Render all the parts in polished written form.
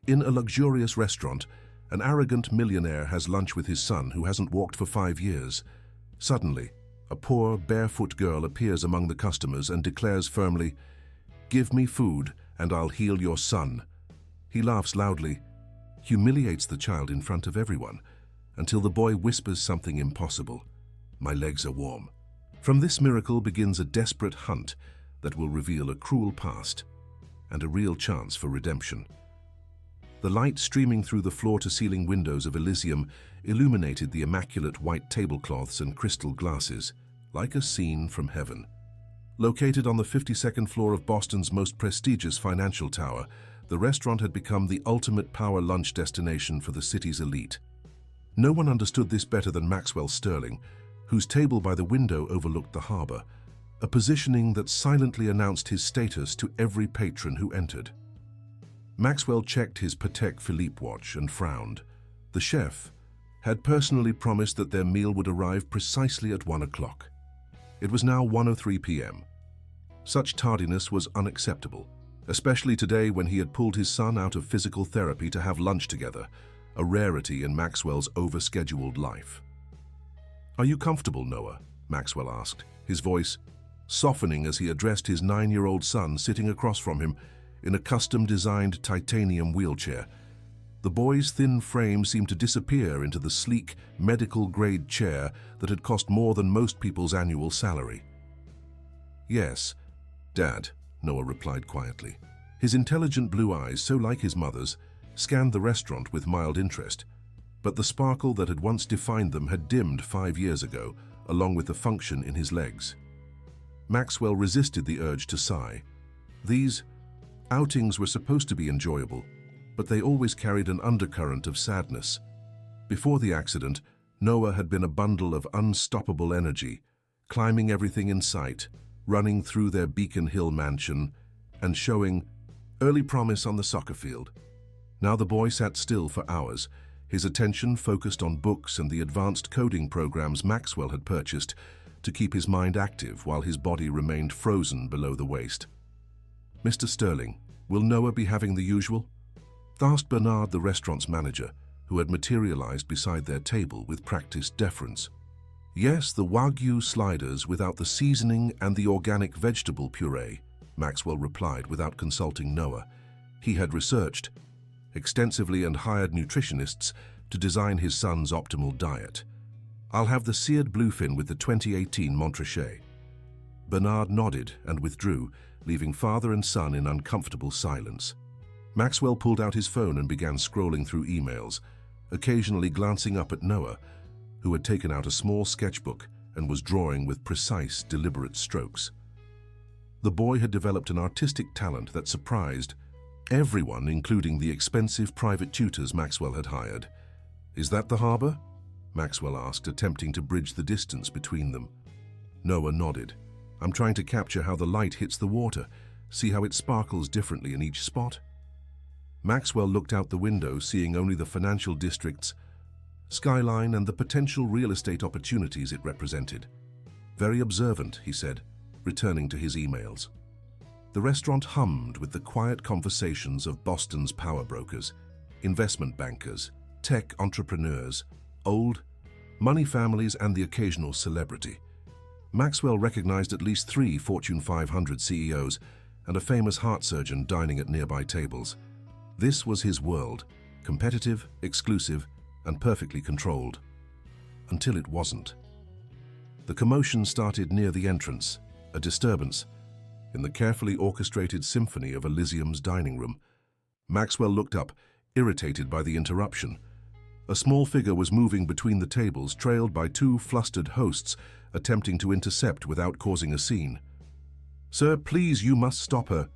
In a luxurious restaurant, an arrogant millionaire has lunch with his son who hasn't walked for 5 years. Suddenly, a poor, barefoot girl appears among the customers and declares firmly, "Give me food and I'll heal your son." He laughs loudly, humiliates the child in front of everyone, until the boy whispers something impossible. "My legs are warm." From this miracle begins a desperate hunt that will reveal a cruel past and a real chance for redemption. The light streaming through the floor-to-ceiling windows of Elysium illuminated the immaculate white tablecloths and crystal glasses, like a scene from heaven. Located on the 52nd floor of Boston's most prestigious financial tower, the restaurant had become the ultimate power lunch destination for the city's elite. No one understood this better than Maxwell Sterling, whose table by the window overlooked the harbor, a positioning that silently announced his status to every patron who entered. Maxwell checked his Patek Philippe watch and frowned. The chef had personally promised that their meal would arrive precisely at 1 o'clock. It was now 1:03 p.m. Such tardiness was unacceptable, especially today when he had pulled his son out of physical therapy to have lunch together, a rarity in Maxwell's overscheduled life. "Are you comfortable, Noah?" Maxwell asked, his voice softening as he addressed his 9-year-old son sitting across from him in a custom-designed titanium wheelchair. The boy's thin frame seemed to disappear into the sleek, medical-grade chair that had cost more than most people's annual salary. "Yes, Dad," Noah replied quietly. His intelligent blue eyes, so like his mother's, scanned the restaurant with mild interest, but the sparkle that had once defined them had dimmed 5 years ago, along with the function in his legs. Maxwell resisted the urge to sigh. These outings were supposed to be enjoyable, but they always carried an undercurrent of sadness. Before the accident, Noah had been a bundle of unstoppable energy, climbing everything in sight, running through their Beacon Hill mansion, and showing early promise on the soccer field. Now the boy sat still for hours, his attention focused on books and the advanced coding programs Maxwell had purchased to keep his mind active while his body remained frozen below the waist. "Mr. Sterling, will Noah be having the usual?" asked Bernard, the restaurant's manager, who had materialized beside their table with practiced deference. "Yes, the Wagyu sliders without the seasoning and the organic vegetable puree," Maxwell replied without consulting Noah. He had researched extensively and hired nutritionists to design his son's optimal diet. "I'll have the seared bluefin with the 2018 Montrachet." Bernard nodded and withdrew, leaving father and son in uncomfortable silence. Maxwell pulled out his phone and began scrolling through emails, occasionally glancing up at Noah, who had taken out a small sketchbook and was drawing with precise, deliberate strokes. The boy had developed an artistic talent that surprised everyone, including the expensive private tutors Maxwell had hired. "Is that the harbor?" Maxwell asked, attempting to bridge the distance between them. Noah nodded. "I'm trying to capture how the light hits the water, see how it sparkles differently in each spot." Maxwell looked out the window, seeing only the financial district's skyline and the potential real estate opportunities it represented. "Very observant," he said, returning to his emails. The restaurant hummed with the quiet conversations of Boston's power brokers, investment bankers, tech entrepreneurs, old money families, and the occasional celebrity. Maxwell recognized at least 3 Fortune 500 CEOs and a famous heart surgeon dining at nearby tables. This was his world, competitive, exclusive, and perfectly controlled. Until it wasn't. The commotion started near the entrance, a disturbance in the carefully orchestrated symphony of Elysium's dining room. Maxwell looked up, irritated by the interruption. A small figure was moving between the tables, trailed by 2 flustered hosts attempting to intercept without causing a scene. "Sir, please, you must stop her,"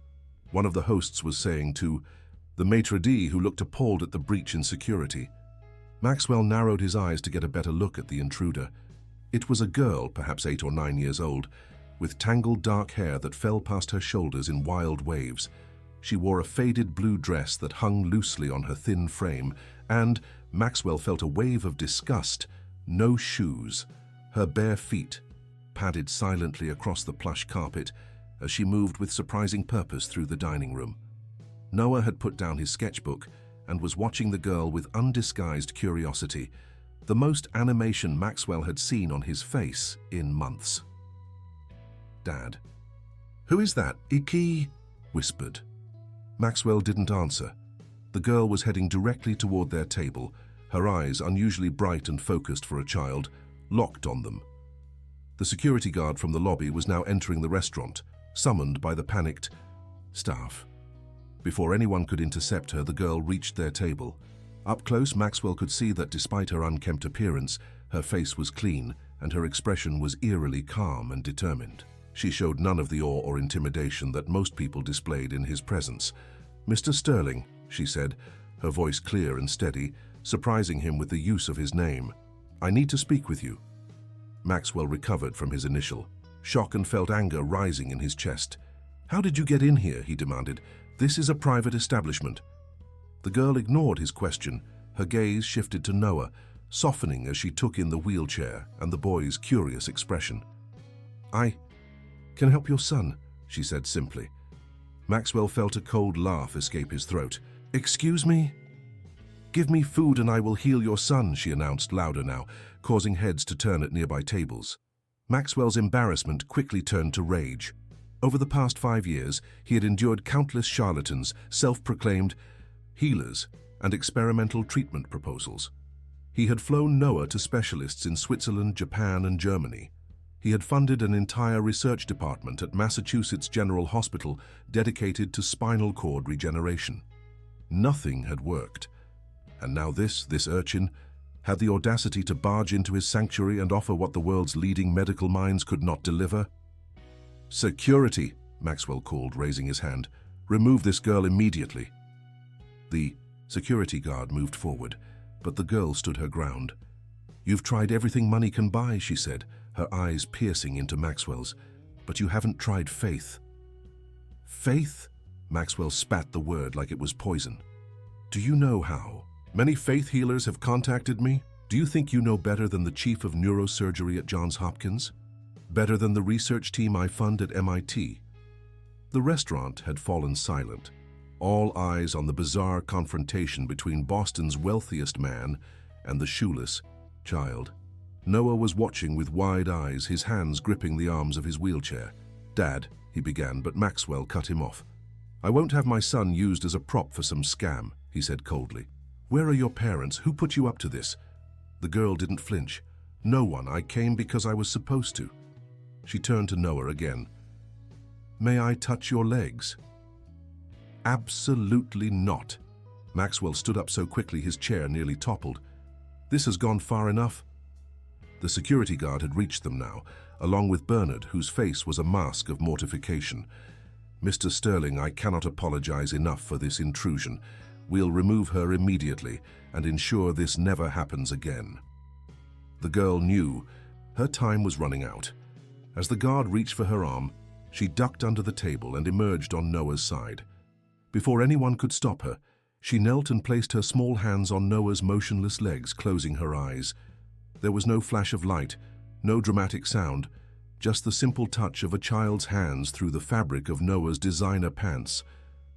one of the hosts was saying to the maitre d', who looked appalled at the breach in security. Maxwell narrowed his eyes to get a better look at the intruder. It was a girl, perhaps 8 or 9 years old, with tangled dark hair that fell past her shoulders in wild waves. She wore a faded blue dress that hung loosely on her thin frame, and Maxwell felt a wave of disgust. No shoes. Her bare feet padded silently across the plush carpet as she moved with surprising purpose through the dining room. Noah had put down his sketchbook and was watching the girl with undisguised curiosity, the most animation Maxwell had seen on his face in months. "Dad." "Who is that? Iki?" whispered. Maxwell didn't answer. The girl was heading directly toward their table, her eyes, unusually bright and focused for a child, locked on them. The security guard from the lobby was now entering the restaurant, summoned by the panicked staff. Before anyone could intercept her, the girl reached their table. Up close, Maxwell could see that despite her unkempt appearance, her face was clean and her expression was eerily calm and determined. She showed none of the awe or intimidation that most people displayed in his presence. "Mr. Sterling," she said, her voice clear and steady, surprising him with the use of his name. "I need to speak with you." Maxwell recovered from his initial shock and felt anger rising in his chest. "How did you get in here?" he demanded. "This is a private establishment." The girl ignored his question. Her gaze shifted to Noah, softening as she took in the wheelchair and the boy's curious expression. "I can help your son," she said simply. Maxwell felt a cold laugh escape his throat. "Excuse me?" "Give me food and I will heal your son," she announced louder now, causing heads to turn at nearby tables. Maxwell's embarrassment quickly turned to rage. Over the past 5 years, he had endured countless charlatans, self-proclaimed healers, and experimental treatment proposals. He had flown Noah to specialists in Switzerland, Japan, and Germany. He had funded an entire research department at Massachusetts General Hospital dedicated to spinal cord regeneration. Nothing had worked. And now this urchin, had the audacity to barge into his sanctuary and offer what the world's leading medical minds could not deliver. "Security," Maxwell called, raising his hand. "Remove this girl immediately." The security guard moved forward, but the girl stood her ground. "You've tried everything money can buy," she said, her eyes piercing into Maxwell's, "but you haven't tried faith." "Faith?" Maxwell spat the word like it was poison. "Do you know how many faith healers have contacted me? Do you think you know better than the chief of neurosurgery at Johns Hopkins? Better than the research team I fund at MIT? The restaurant had fallen silent, all eyes on the bizarre confrontation between Boston's wealthiest man and the shoeless child. Noah was watching with wide eyes, his hands gripping the arms of his wheelchair. "Dad," he began, but Maxwell cut him off. "I won't have my son used as a prop for some scam," he said coldly. "Where are your parents? Who put you up to this?" The girl didn't flinch. "No one. I came because I was supposed to." She turned to Noah again. "May I touch your legs?" "Absolutely not." Maxwell stood up so quickly his chair nearly toppled. "This has gone far enough." The security guard had reached them now, along with Bernard, whose face was a mask of mortification. "Mr. Sterling, I cannot apologize enough for this intrusion. We'll remove her immediately and ensure this never happens again." The girl knew her time was running out. As the guard reached for her arm, she ducked under the table and emerged on Noah's side. Before anyone could stop her, she knelt and placed her small hands on Noah's motionless legs, closing her eyes. There was no flash of light, no dramatic sound, just the simple touch of a child's hands through the fabric of Noah's designer pants.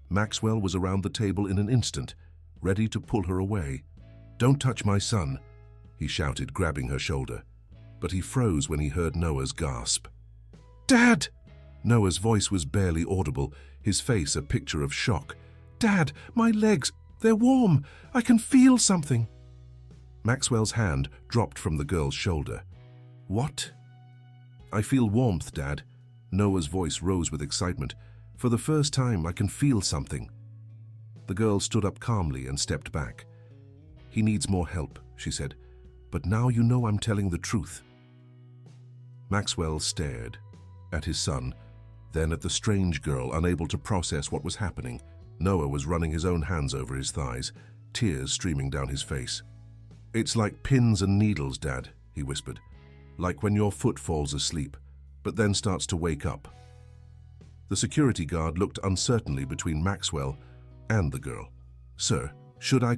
Maxwell was around the table in an instant, ready to pull her away. "Don't touch my son," he shouted, grabbing her shoulder. But he froze when he heard Noah's gasp. "Dad!" Noah's voice was barely audible, his face a picture of shock. "Dad, my legs, they're warm. I can feel something." Maxwell's hand dropped from the girl's shoulder. "What?" "I feel warmth, Dad." Noah's voice rose with excitement. "For the first time, I can feel something." The girl stood up calmly and stepped back. "He needs more help," she said. "But now you know I'm telling the truth." Maxwell stared at his son, then at the strange girl, unable to process what was happening. Noah was running his own hands over his thighs, tears streaming down his face. "It's like pins and needles, Dad," he whispered. "Like when your foot falls asleep, but then starts to wake up." The security guard looked uncertainly between Maxwell and the girl. "Sir, should I?"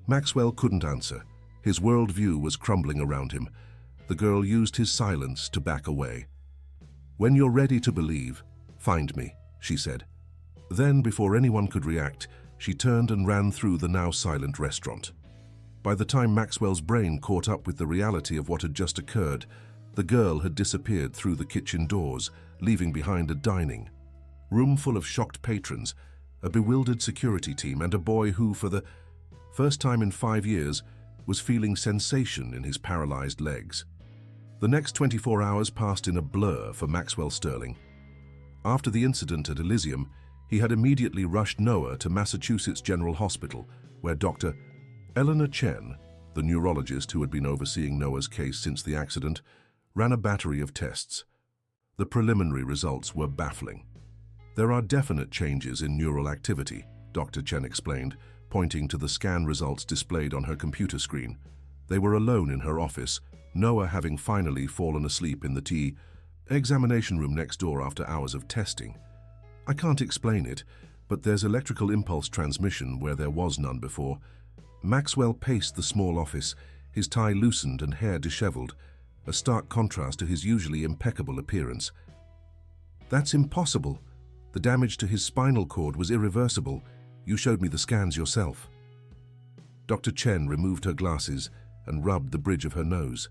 Maxwell couldn't answer. His worldview was crumbling around him. The girl used his silence to back away. "When you're ready to believe, find me," she said. Then, before anyone could react, She turned and ran through the now silent restaurant. By the time Maxwell's brain caught up with the reality of what had just occurred, the girl had disappeared through the kitchen doors, leaving behind a dining room full of shocked patrons, a bewildered security team, and a boy who, for the first time in 5 years, was feeling sensation in his paralyzed legs. The next 24 hours passed in a blur for Maxwell Sterling. After the incident at Elysium, he had immediately rushed Noah to Massachusetts General Hospital, where Dr. Eleanor Chen, the neurologist who had been overseeing Noah's case since the accident, ran a battery of tests. The preliminary results were baffling. "There are definite changes in neural activity," Dr. Chen explained, pointing to the scan results displayed on her computer screen. They were alone in her office, Noah having finally fallen asleep in the examination room next door after hours of testing. "I can't explain it, but there's electrical impulse transmission where there was none before." Maxwell paced the small office, his tie loosened and hair disheveled, a stark contrast to his usually impeccable appearance. "That's impossible. The damage to his spinal cord was irreversible. You showed me the scans yourself." Dr. Chen removed her glasses and rubbed the bridge of her nose.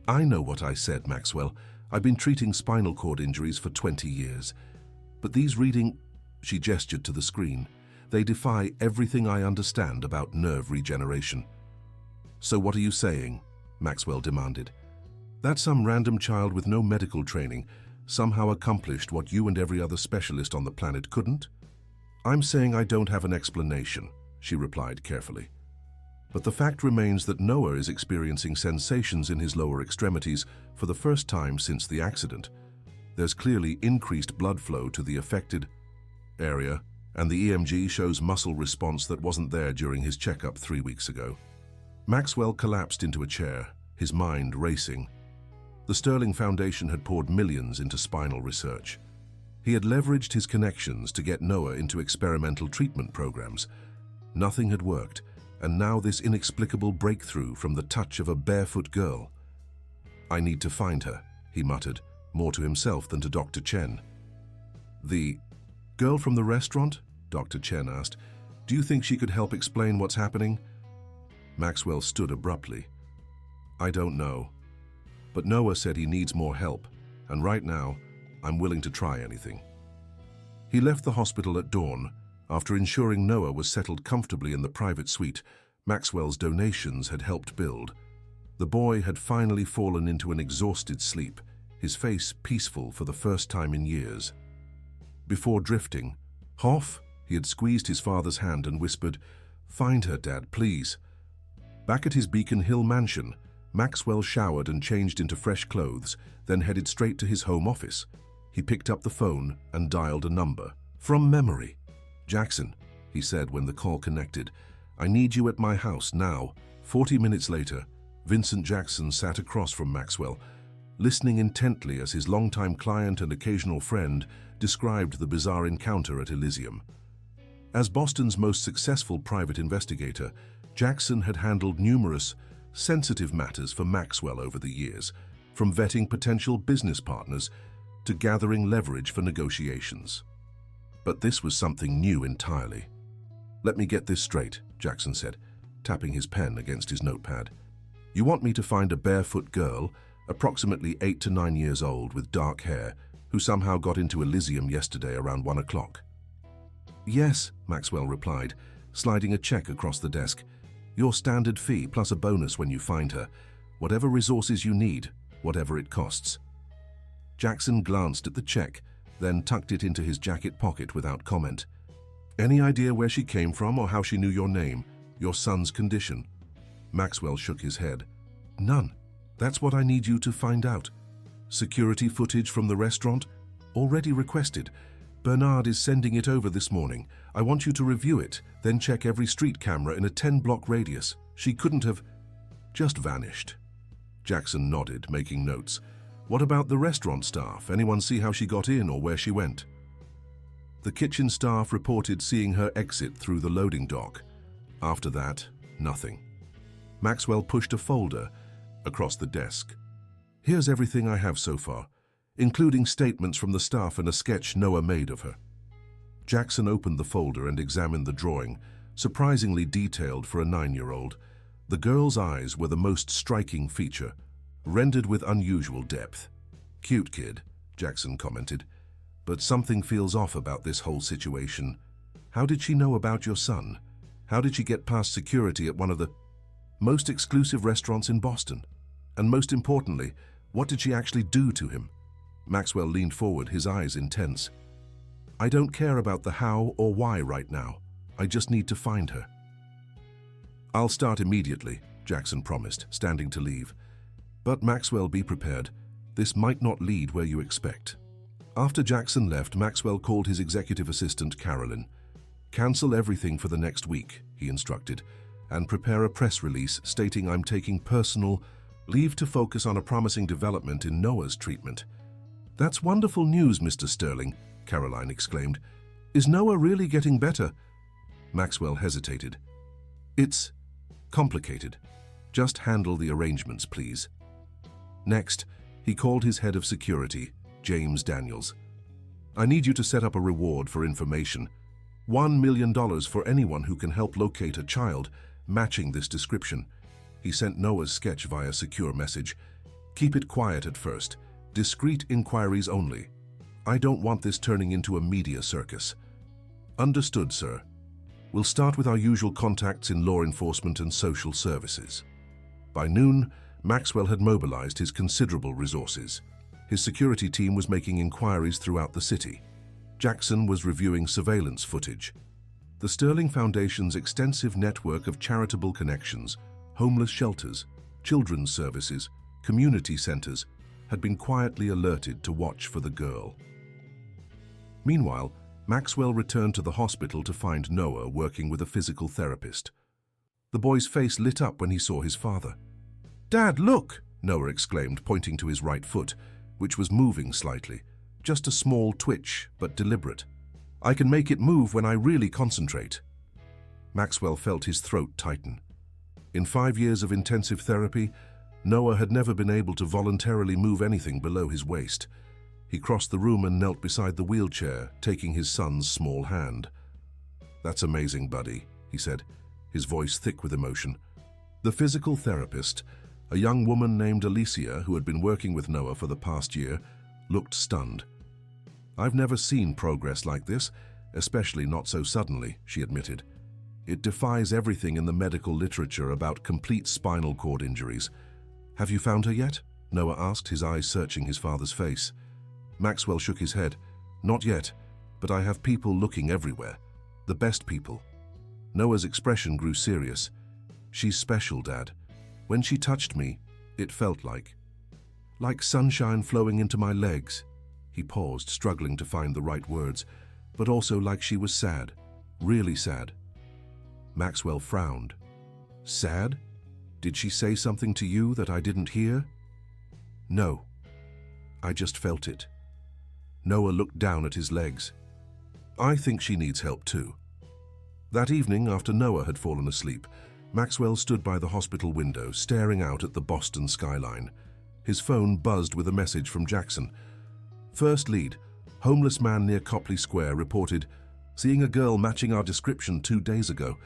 "I know what I said, Maxwell. I've been treating spinal cord injuries for 20 years. But these she gestured to the screen, "they defy everything I understand about nerve regeneration." "So what are you saying?" Maxwell demanded. "That some random child with no medical training somehow accomplished what you and every other specialist on the planet couldn't?" "I'm saying I don't have an explanation," she replied carefully. "But the fact remains that Noah is experiencing sensations in his lower extremities for the first time since the accident. There's clearly increased blood flow to the affected area, and the EMG shows muscle response that wasn't there during his checkup 3 weeks ago." Maxwell collapsed into a chair, his mind racing. The Sterling Foundation had poured millions into spinal research. He had leveraged his connections to get Noah into experimental treatment programs. Nothing had worked, and now this inexplicable breakthrough from the touch of a barefoot girl. "I need to find her," he muttered, more to himself than to Dr. Chen. "The girl from the restaurant?" Dr. Chen asked. "Do you think she could help explain what's happening?" Maxwell stood abruptly. "I don't know. But Noah said he needs more help, and right now, I'm willing to try anything." He left the hospital at dawn. After ensuring Noah was settled comfortably in the private suite Maxwell's donations had helped build. The boy had finally fallen into an exhausted sleep, his face peaceful for the first time in years. Before drifting, "Hoff," he had squeezed his father's hand and whispered, "Find her, Dad, please." Back at his Beacon Hill mansion, Maxwell showered and changed into fresh clothes, then headed straight to his home office. He picked up the phone and dialed a number. From memory. "Jackson," he said when the call connected, "I need you at my house now." 40 minutes later, Vincent Jackson sat across from Maxwell, listening intently as his longtime client and occasional friend described the bizarre encounter at Elysium. As Boston's most successful private investigator, Jackson had handled numerous sensitive matters for Maxwell over the years, from vetting potential business partners to gathering leverage for negotiations. But this was something new entirely. "Let me get this straight," Jackson said, tapping his pen against his notepad. "You want me to find a barefoot girl, approximately 8 to 9 years old with dark hair, who somehow got into Elysium yesterday around 1 o'clock. "Yes," Maxwell replied, sliding a check across the desk. "Your standard fee plus a bonus when you find her. Whatever resources you need, whatever it costs." Jackson glanced at the check, then tucked it into his jacket pocket without comment. "Any idea where she came from or how she knew your name, your son's condition?" Maxwell shook his head. "None. That's what I need you to find out. Security footage from the restaurant? Already requested. Bernard is sending it over this morning. I want you to review it, then check every street camera in a 10-block radius. She couldn't have just vanished." Jackson nodded, making notes. "What about the restaurant staff? Anyone see how she got in or where she went?" The kitchen staff reported seeing her exit through the loading dock. After that, nothing. Maxwell pushed a folder across the desk. "Here's everything I have so far, including statements from the staff and a sketch Noah made of her." Jackson opened the folder and examined the drawing, surprisingly detailed for a 9-year-old. The girl's eyes were the most striking feature, rendered with unusual depth. "Cute kid," Jackson commented, "but something feels off about this whole situation. How did she know about your son? How did she get past security at one of the most exclusive restaurants in Boston? And most importantly, what did she actually do to him?" Maxwell leaned forward, his eyes intense. "I don't care about the how or why right now. I just need to find her." "I'll start immediately," Jackson promised, standing to leave. But Maxwell, be prepared. This might not lead where you expect. After Jackson left, Maxwell called his executive assistant, Carolyn. "Cancel everything for the next week," he instructed, "and prepare a press release stating I'm taking personal leave to focus on a promising development in Noah's treatment." "That's wonderful news, Mr. Sterling," Caroline exclaimed. "Is Noah really getting better?" Maxwell hesitated. "It's complicated. Just handle the arrangements, please." Next, he called his head of security, James Daniels. "I need you to set up a reward for information. $1 million for anyone who can help locate a child matching this description." He sent Noah's sketch via secure message. "Keep it quiet at first. Discreet inquiries only. I don't want this turning into a media circus." "Understood, sir. We'll start with our usual contacts in law enforcement and social services." By noon, Maxwell had mobilized his considerable resources. His security team was making inquiries throughout the city. Jackson was reviewing surveillance footage. The Sterling Foundation's extensive network of charitable connections, homeless shelters, children's services, community centers, had been quietly alerted to watch for the girl. Meanwhile, Maxwell returned to the hospital to find Noah working with a physical therapist. The boy's face lit up when he saw his father. "Dad, look!" Noah exclaimed, pointing to his right foot, which was moving slightly. Just a small twitch, but deliberate. "I can make it move when I really concentrate." Maxwell felt his throat tighten. In 5 years of intensive therapy, Noah had never been able to voluntarily move anything below his waist. He crossed the room and knelt beside the wheelchair, taking his son's small hand. "That's amazing, buddy," he said, his voice thick with emotion. The physical therapist, a young woman named Alicia who had been working with Noah for the past year, looked stunned. "I've never seen progress like this, especially not so suddenly," she admitted. "It defies everything in the medical literature about complete spinal cord injuries." "Have you found her yet?" Noah asked, his eyes searching his father's face. Maxwell shook his head. "Not yet, but I have people looking everywhere. The best people." Noah's expression grew serious. "She's special, Dad. When she touched me, it felt like sunshine flowing into my legs." He paused, struggling to find the right words, but also like she was sad, really sad. Maxwell frowned. "Sad? Did she say something to you that I didn't hear?" "No. I just felt it." Noah looked down at his legs. "I think she needs help too." That evening, after Noah had fallen asleep, Maxwell stood by the hospital window, staring out at the Boston skyline. His phone buzzed with a message from Jackson. "First lead, homeless man near Copley Square reported seeing a girl matching our description 2 days ago,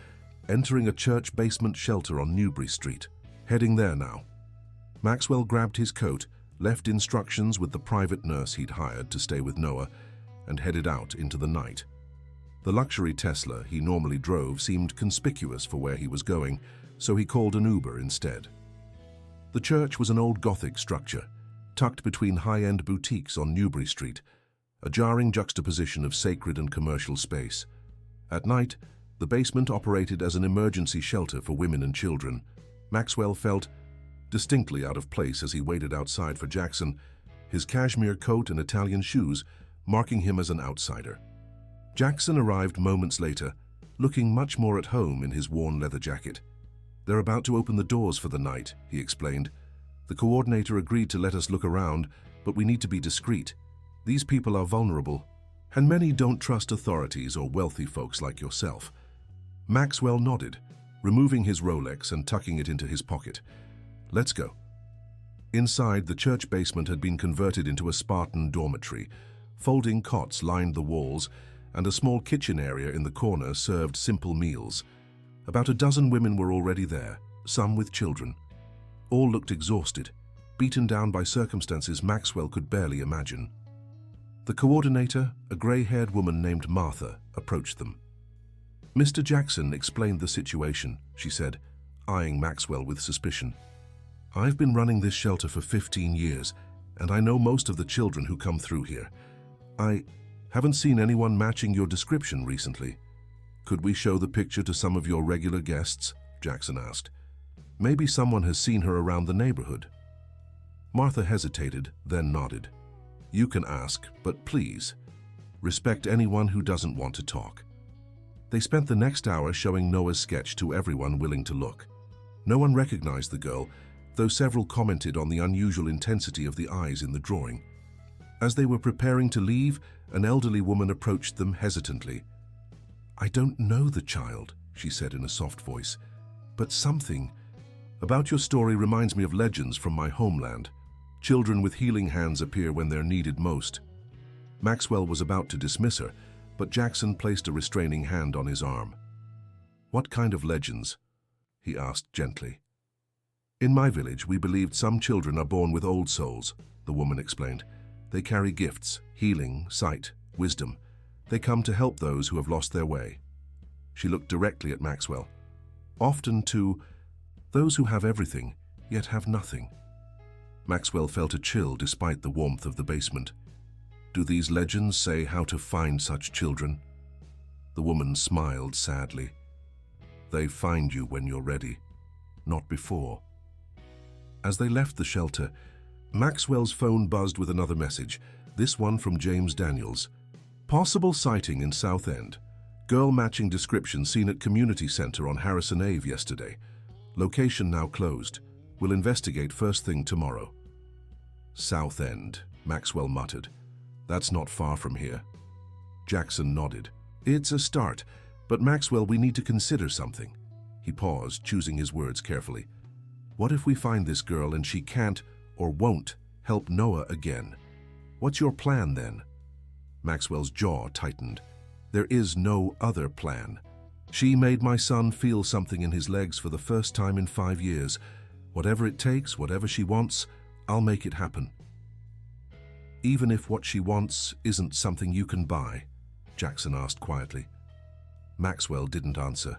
entering a church basement shelter on Newbury Street. Heading there now." Maxwell grabbed his coat, left instructions with the private nurse he'd hired to stay with Noah, and headed out into the night. The luxury Tesla he normally drove seemed conspicuous for where he was going, so he called an Uber instead. The church was an old Gothic structure, tucked between high-end boutiques on Newbury Street, a jarring juxtaposition of sacred and commercial space. At night, the basement operated as an emergency shelter for women and children. Maxwell felt distinctly out of place as he waited outside for Jackson, his cashmere coat and Italian shoes marking him as an outsider. Jackson arrived moments later, looking much more at home in his worn leather jacket. "They're about to open the doors for the night," he explained. "The coordinator agreed to let us look around, but we need to be discreet. These people are vulnerable, and many don't trust authorities or wealthy folks like yourself." Maxwell nodded, removing his Rolex and tucking it into his pocket. "Let's go." Inside, the church basement had been converted into a Spartan dormitory. Folding cots lined the walls, and a small kitchen area in the corner served simple meals. About a dozen women were already there, some with children. All looked exhausted, beaten down by circumstances Maxwell could barely imagine. The coordinator, a grey-haired woman named Martha, approached them. "Mr. Jackson explained the situation," she said, eyeing Maxwell with suspicion. "I've been running this shelter for 15 years, and I know most of the children who come through here. I haven't seen anyone matching your description recently. Could we show the picture to some of your regular guests?" Jackson asked. "Maybe someone has seen her around the neighborhood." Martha hesitated, then nodded. "You can ask, but please, respect anyone who doesn't want to talk." They spent the next hour showing Noah's sketch to everyone willing to look. No one recognized the girl, though several commented on the unusual intensity of the eyes in the drawing. As they were preparing to leave, an elderly woman approached them hesitantly. "I don't know the child," she said in a soft voice, "but something about your story reminds me of legends from my homeland. Children with healing hands appear when they're needed most." Maxwell was about to dismiss her, but Jackson placed a restraining hand on his arm. "What kind of legends?" he asked gently. "In my village, we believed some children are born with old souls," the woman explained. "They carry gifts, healing, sight, wisdom. They come to help those who have lost their way." She looked directly at Maxwell. "Often to those who have everything, yet have nothing." Maxwell felt a chill despite the warmth of the basement. "Do these legends say how to find such children?" The woman smiled sadly. "They find you when you're ready, not before." As they left the shelter, Maxwell's phone buzzed with another message, this one from James Daniels. "Possible sighting in South End. Girl matching description seen at Community Center on Harrison Ave yesterday. Location now closed. We'll investigate first thing tomorrow." "South End," Maxwell muttered. "That's not far from here." Jackson nodded. "It's a start, but Maxwell, we need to consider something." He paused, choosing his words carefully. "What if we find this girl and she can't or won't help Noah again? What's your plan then?" Maxwell's jaw tightened. "There is no other plan. She made my son feel something in his legs for the first time in 5 years. Whatever it takes, whatever she wants, I'll make it happen." "Even if what she wants isn't something you can buy?" Jackson asked quietly. Maxwell didn't answer.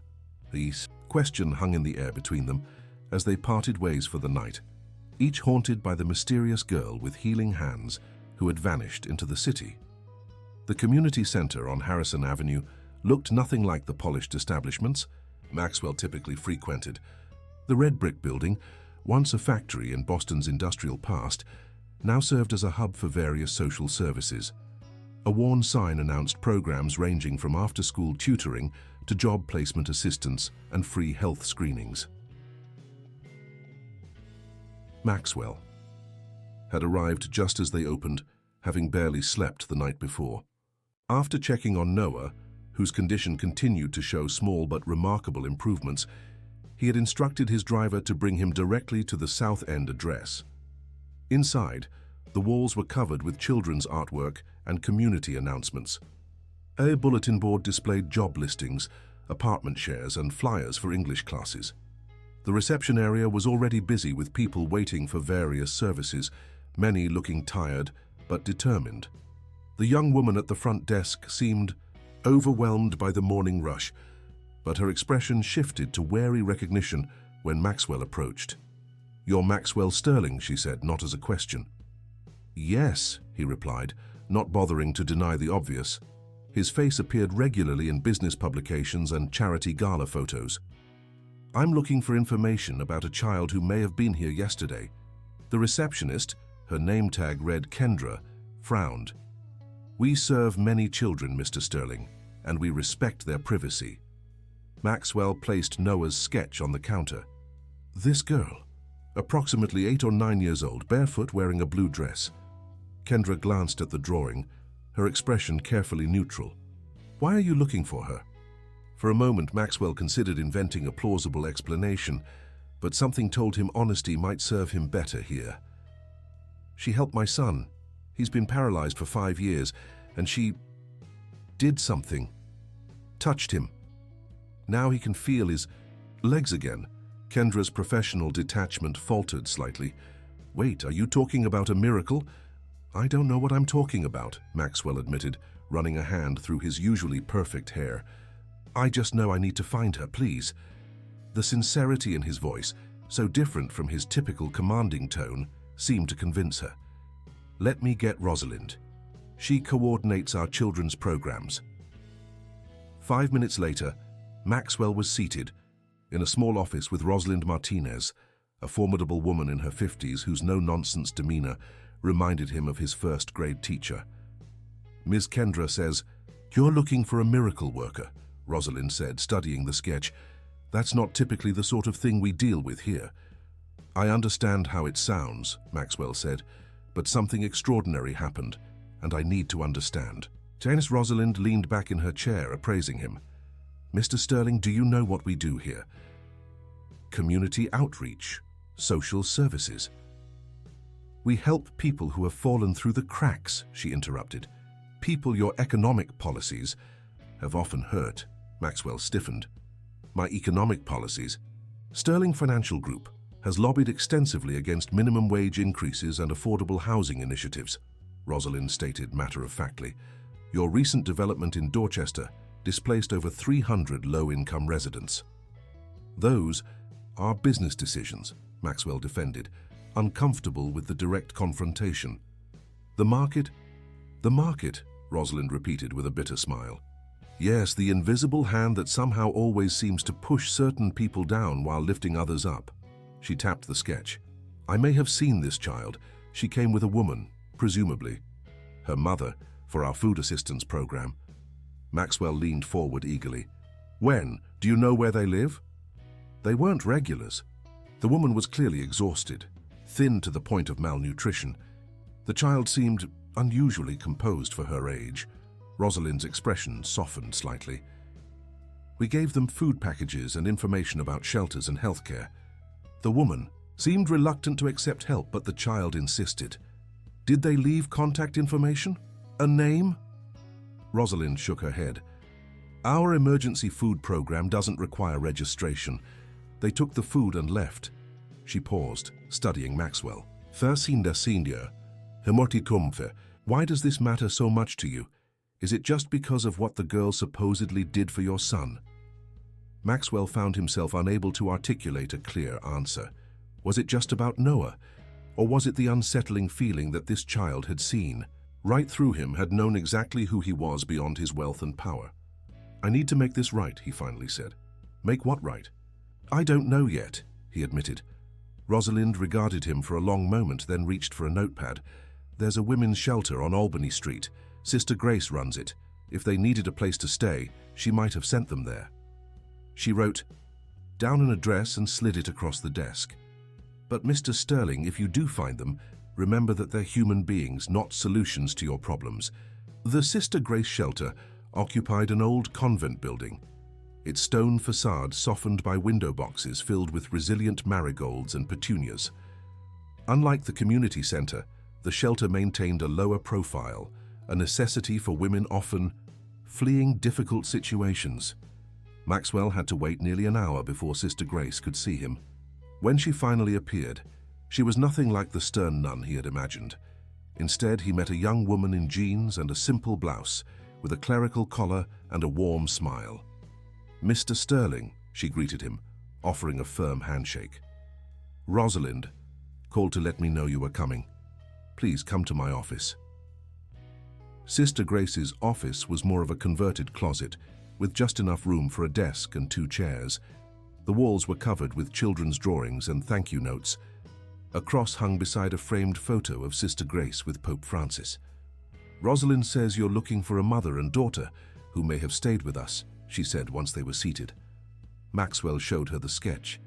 The question hung in the air between them as they parted ways for the night, each haunted by the mysterious girl with healing hands who had vanished into the city. The community center on Harrison Avenue looked nothing like the polished establishments Maxwell typically frequented. The red brick building, once a factory in Boston's industrial past, now served as a hub for various social services. A worn sign announced programs ranging from after-school tutoring to job placement assistance and free health screenings. Maxwell had arrived just as they opened, having barely slept the night before. After checking on Noah, whose condition continued to show small but remarkable improvements, he had instructed his driver to bring him directly to the South End address. Inside, the walls were covered with children's artwork and community announcements. A bulletin board displayed job listings, apartment shares, and flyers for English classes. The reception area was already busy with people waiting for various services, many looking tired but determined. The young woman at the front desk seemed overwhelmed by the morning rush, but her expression shifted to wary recognition when Maxwell approached. "You're Maxwell Sterling," she said, not as a question. "Yes," he replied, not bothering to deny the obvious. His face appeared regularly in business publications and charity gala photos. "I'm looking for information about a child who may have been here yesterday." The receptionist, her name tag read Kendra, frowned. "We serve many children, Mr. Sterling, and we respect their privacy." Maxwell placed Noah's sketch on the counter. "This girl, approximately 8 or 9 years old, barefoot, wearing a blue dress." Kendra glanced at the drawing, her expression carefully neutral. "Why are you looking for her?" For a moment, Maxwell considered inventing a plausible explanation, but something told him honesty might serve him better here. "She helped my son. He's been paralyzed for 5 years, and she..." did something, touched him. Now he can feel his legs again. Kendra's professional detachment faltered slightly. Wait, are you talking about a miracle? I don't know what I'm talking about, Maxwell admitted, running a hand through his usually perfect hair. I just know I need to find her, please. The sincerity in his voice, so different from his typical commanding tone, seemed to convince her. Let me get Rosalind. She coordinates our children's programs. 5 minutes later, Maxwell was seated in a small office with Rosalind Martinez, a formidable woman in her 50s whose no-nonsense demeanor reminded him of his first-grade teacher. Ms. Kendra says, "You're looking for a miracle worker," Rosalind said, studying the sketch. "That's not typically the sort of thing we deal with here." "I understand how it sounds," Maxwell said, "but something extraordinary happened, and I need to understand." Janice Rosalind leaned back in her chair, appraising him. "Mr. Sterling, do you know what we do here?" "Community outreach, social services." "We help people who have fallen through the cracks," she interrupted. "People your economic policies have often hurt." Maxwell stiffened. "My economic policies?" "Sterling Financial Group has lobbied extensively against minimum wage increases and affordable housing initiatives," Rosalind stated matter-of-factly. "Your recent development in Dorchester displaced over 300 low-income residents." "Those are business decisions," Maxwell defended, uncomfortable with the direct confrontation. The market, Rosalind repeated with a bitter smile. "Yes, the invisible hand that somehow always seems to push certain people down while lifting others up." She tapped the sketch. "I may have seen this child. She came with a woman, presumably her mother, for our food assistance program." Maxwell leaned forward eagerly. "When? Do you know where they live?" "They weren't regulars." The woman was clearly exhausted, thin to the point of malnutrition. The child seemed unusually composed for her age. Rosalind's expression softened slightly. "We gave them food packages and information about shelters and healthcare. The woman seemed reluctant to accept help, but the child insisted." "Did they leave contact information? A name?" Rosalind shook her head. "Our emergency food program doesn't require registration. They took the food and left." She paused, studying Maxwell. "Versinda senior, hemortitumfe. Why does this matter so much to you? Is it just because of what the girl supposedly did for your son?" Maxwell found himself unable to articulate a clear answer. Was it just about Noah? Or was it the unsettling feeling that this child had seen, right through him, had known exactly who he was beyond his wealth and power? "I need to make this right," he finally said. "Make what right?" "I don't know yet," he admitted. Rosalind regarded him for a long moment, then reached for a notepad. "There's a women's shelter on Albany Street. Sister Grace runs it. If they needed a place to stay, she might have sent them there." She wrote down an address and slid it across the desk. "But Mr. Sterling, if you do find them, remember that they're human beings, not solutions to your problems." The Sister Grace shelter occupied an old convent building, its stone facade softened by window boxes filled with resilient marigolds and petunias. Unlike the community center, the shelter maintained a lower profile, a necessity for women often fleeing difficult situations. Maxwell had to wait nearly an hour before Sister Grace could see him. When she finally appeared, she was nothing like the stern nun he had imagined. Instead, he met a young woman in jeans and a simple blouse, with a clerical collar and a warm smile. "Mr. Sterling," she greeted him, offering a firm handshake. "Rosalind called to let me know you were coming. Please come to my office." Sister Grace's office was more of a converted closet, with just enough room for a desk and 2 chairs. The walls were covered with children's drawings and thank you notes. A cross hung beside a framed photo of Sister Grace with Pope Francis. "Rosalind says you're looking for a mother and daughter who may have stayed with us," she said once they were seated. Maxwell showed her the sketch.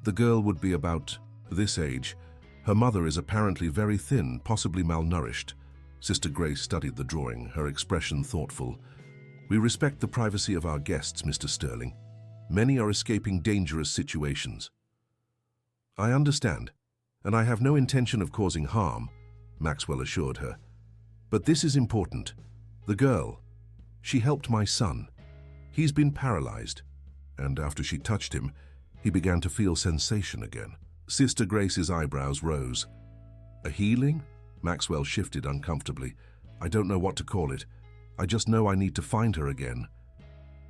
The girl would be about this age. Her mother is apparently very thin, possibly malnourished. Sister Grace studied the drawing, her expression thoughtful. "We respect the privacy of our guests, Mr. Sterling. Many are escaping dangerous situations." "I understand, and I have no intention of causing harm," Maxwell assured her. "But this is important. The girl, She helped my son. He's been paralyzed." And after she touched him, he began to feel sensation again. Sister Grace's eyebrows rose. "A healing?" Maxwell shifted uncomfortably. "I don't know what to call it. I just know I need to find her again."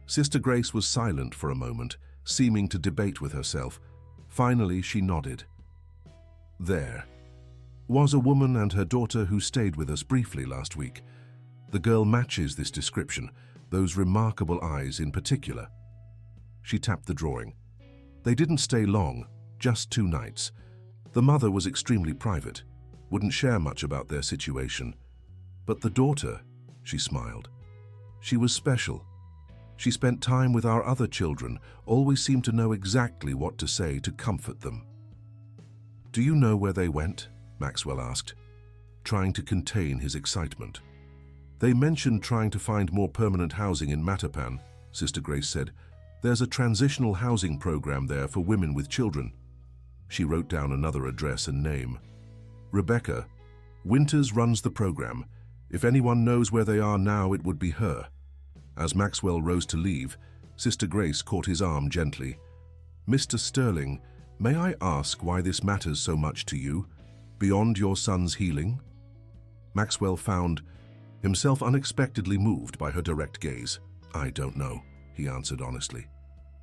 Sister Grace was silent for a moment, seeming to debate with herself. Finally, she nodded. "There was a woman and her daughter who stayed with us briefly last week. The girl matches this description, those remarkable eyes in particular." She tapped the drawing. "They didn't stay long, just 2 nights. The mother was extremely private, wouldn't share much about their situation. But the daughter," she smiled, "she was special. She spent time with our other children, always seemed to know exactly what to say to comfort them." "Do you know where they went?" Maxwell asked, trying to contain his excitement. "They mentioned trying to find more permanent housing in Mattapan," Sister Grace said. "There's a transitional housing program there for women with children." She wrote down another address and name. "Rebecca. Winters runs the program. If anyone knows where they are now, it would be her." As Maxwell rose to leave, Sister Grace caught his arm gently. "Mr. Sterling, may I ask why this matters so much to you, beyond your son's healing?" Maxwell found himself unexpectedly moved by her direct gaze. "I don't know," he answered honestly,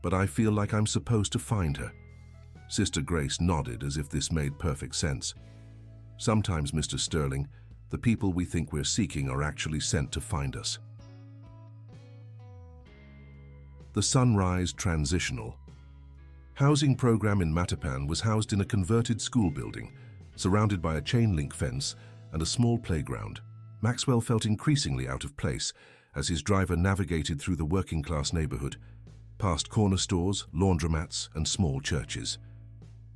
"but I feel like I'm supposed to find her." Sister Grace nodded as if this made perfect sense. "Sometimes, Mr. Sterling, the people we think we're seeking are actually sent to find us." The Sunrise Transitional housing program in Mattapan was housed in a converted school building, surrounded by a chain-link fence and a small playground. Maxwell felt increasingly out of place as his driver navigated through the working-class neighborhood, past corner stores, laundromats, and small churches.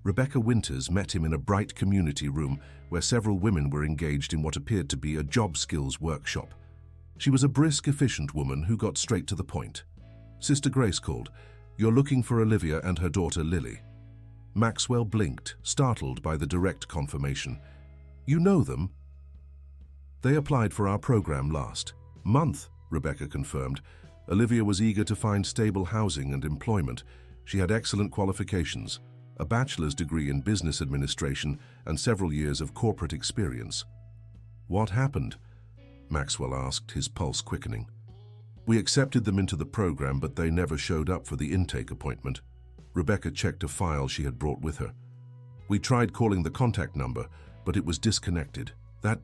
Rebecca Winters met him in a bright community room where several women were engaged in what appeared to be a job skills workshop. She was a brisk, efficient woman who got straight to the point. Sister Grace called. "You're looking for Olivia and her daughter Lily." Maxwell blinked, startled by the direct confirmation. "You know them?" "They applied for our program last month," Rebecca confirmed. "Olivia was eager to find stable housing and employment. She had excellent qualifications, a bachelor's degree in business administration and several years of corporate experience." "What happened?" Maxwell asked, his pulse quickening. "We accepted them into the program, but they never showed up for the intake appointment." Rebecca checked a file she had brought with her. "We tried calling the contact number, but it was disconnected. That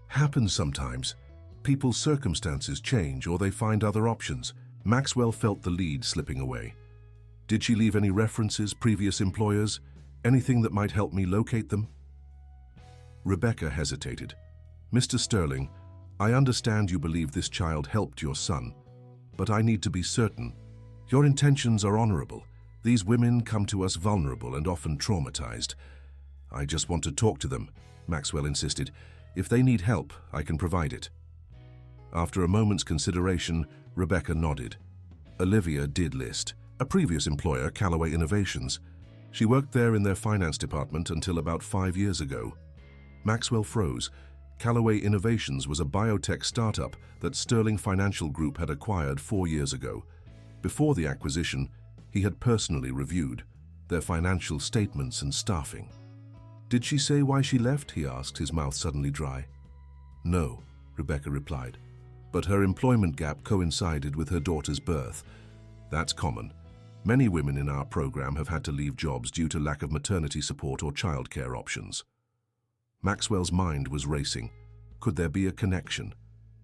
happens sometimes. People's circumstances change or they find other options." Maxwell felt the lead slipping away. "Did she leave any references, previous employers? Anything that might help me locate them?" Rebecca hesitated. "Mr. Sterling, I understand you believe this child helped your son, but I need to be certain. Your intentions are honorable. These women come to us vulnerable and often traumatized. I just want to talk to them," Maxwell insisted. "If they need help, I can provide it." After a moment's consideration, Rebecca nodded. Olivia did list a previous employer, Callaway Innovations. She worked there in their finance department until about 5 years ago. Maxwell froze. Callaway Innovations was a biotech startup that Sterling Financial Group had acquired 4 years ago. Before the acquisition, he had personally reviewed their financial statements and staffing. "Did she say why she left?" he asked, his mouth suddenly dry. "No," Rebecca replied, "but her employment gap coincided with her daughter's birth. That's common. Many women in our program have had to leave jobs due to lack of maternity support or childcare options." Maxwell's mind was racing. Could there be a connection?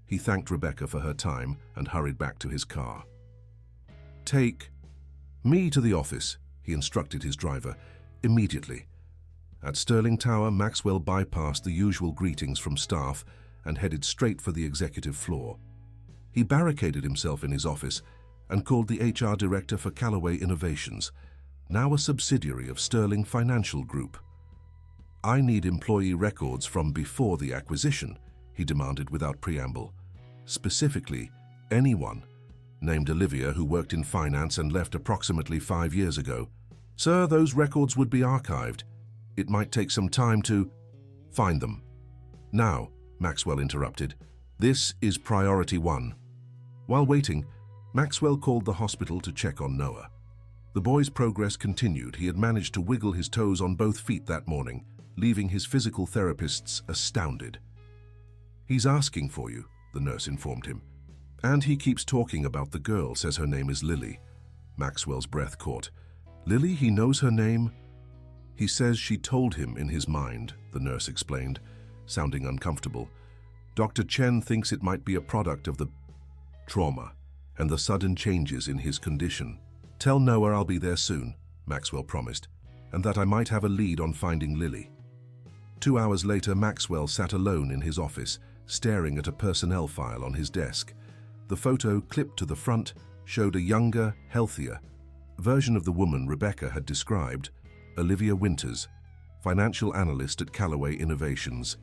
He thanked Rebecca for her time and hurried back to his car. "Take me to the office," he instructed his driver, "immediately." At Sterling Tower, Maxwell bypassed the usual greetings from staff and headed straight for the executive floor. He barricaded himself in his office and called the HR director for Callaway Innovations, now a subsidiary of Sterling Financial Group. "I need employee records from before the acquisition," he demanded without preamble. "Specifically, anyone named Olivia who worked in finance and left approximately 5 years ago. Sir, those records would be archived. It might take some time to find them." "Now," Maxwell interrupted, "this is priority 1. While waiting, Maxwell called the hospital to check on Noah. The boy's progress continued. He had managed to wiggle his toes on both feet that morning, leaving his physical therapists astounded. "He's asking for you," the nurse informed him. "And he keeps talking about the girl, says her name is Lily." Maxwell's breath caught. "Lily, he knows her name?" "He says she told him in his mind," the nurse explained, sounding uncomfortable. "Dr. Chen thinks it might be a product of the trauma and the sudden changes in his condition. Tell Noah I'll be there soon," Maxwell promised, "and that I might have a lead on finding Lily." 2 hours later, Maxwell sat alone in his office, staring at a personnel file on his desk. The photo, clipped to the front, showed a younger, healthier version of the woman Rebecca had described, Olivia Winters, financial analyst at Callaway Innovations.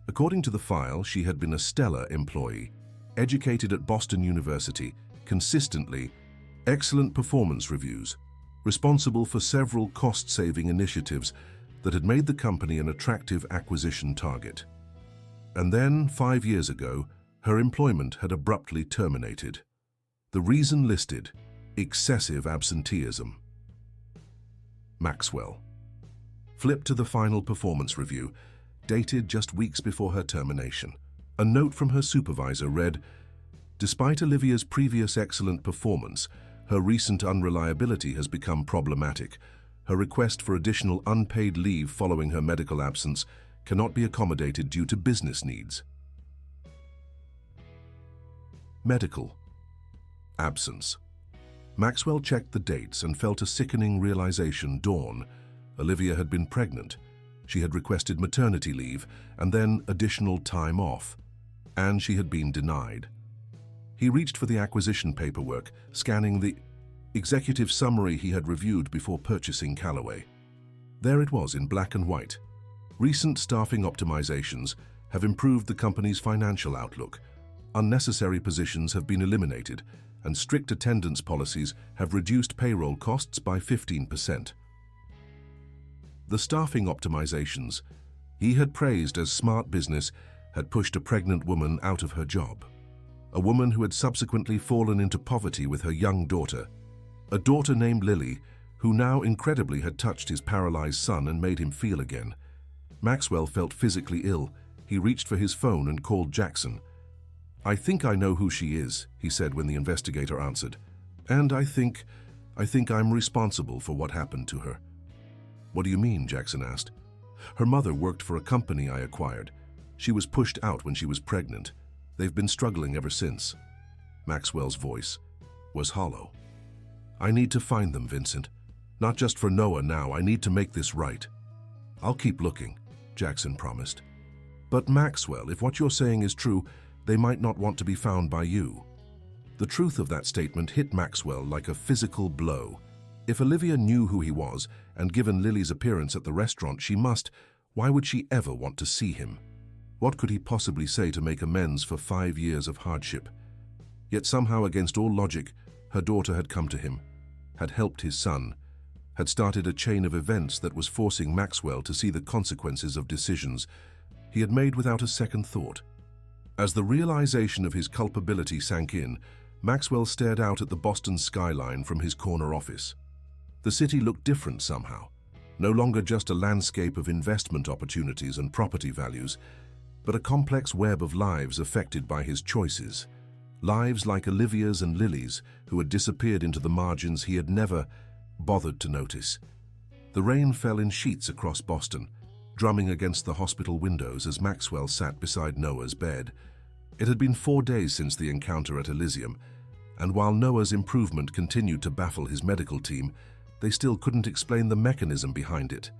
According to the file, she had been a stellar employee, educated at Boston University, consistently, excellent performance reviews, responsible for several cost-saving initiatives that had made the company an attractive acquisition target. And then, 5 years ago, her employment had abruptly terminated. The reason listed: excessive absenteeism. Maxwell. Flip to the final performance review, dated just weeks before her termination. A note from her supervisor read, "Despite Olivia's previous excellent performance, her recent unreliability has become problematic. Her request for additional unpaid leave following her medical absence cannot be accommodated due to business needs." Medical absence. Maxwell checked the dates and felt a sickening realization dawn. Olivia had been pregnant. She had requested maternity leave and then additional time off, and she had been denied. He reached for the acquisition paperwork, scanning the executive summary he had reviewed before purchasing Callaway. There it was in black and white. Recent staffing optimizations have improved the company's financial outlook. Unnecessary positions have been eliminated, and strict attendance policies have reduced payroll costs by 15%. The staffing optimizations he had praised as smart business had pushed a pregnant woman out of her job. A woman who had subsequently fallen into poverty with her young daughter. A daughter named Lily, who now incredibly had touched his paralyzed son and made him feel again. Maxwell felt physically ill. He reached for his phone and called Jackson. "I think I know who she is," he said when the investigator answered. "And I think I'm responsible for what happened to her." "What do you mean?" Jackson asked. "Her mother worked for a company I acquired. She was pushed out when she was pregnant. They've been struggling ever since." Maxwell's voice was hollow. "I need to find them, Vincent. Not just for Noah now, I need to make this right." "I'll keep looking," Jackson promised. "But Maxwell, if what you're saying is true, they might not want to be found by you." The truth of that statement hit Maxwell like a physical blow. If Olivia knew who he was, and given Lily's appearance at the restaurant, why would she ever want to see him? What could he possibly say to make amends for 5 years of hardship? Yet somehow, against all logic, her daughter had come to him, had helped his son, had started a chain of events that was forcing Maxwell to see the consequences of decisions he had made without a second thought. As the realization of his culpability sank in, Maxwell stared out at the Boston skyline from his corner office. The city looked different somehow, no longer just a landscape of investment opportunities and property values, but a complex web of lives affected by his choices. Lives like Olivia's and Lily's, who had disappeared into the margins he had never bothered to notice. The rain fell in sheets across Boston, drumming against the hospital windows as Maxwell sat beside Noah's bed. It had been 4 days since the encounter at Elysium, and while Noah's improvement continued to baffle his medical team, they still couldn't explain the mechanism behind it.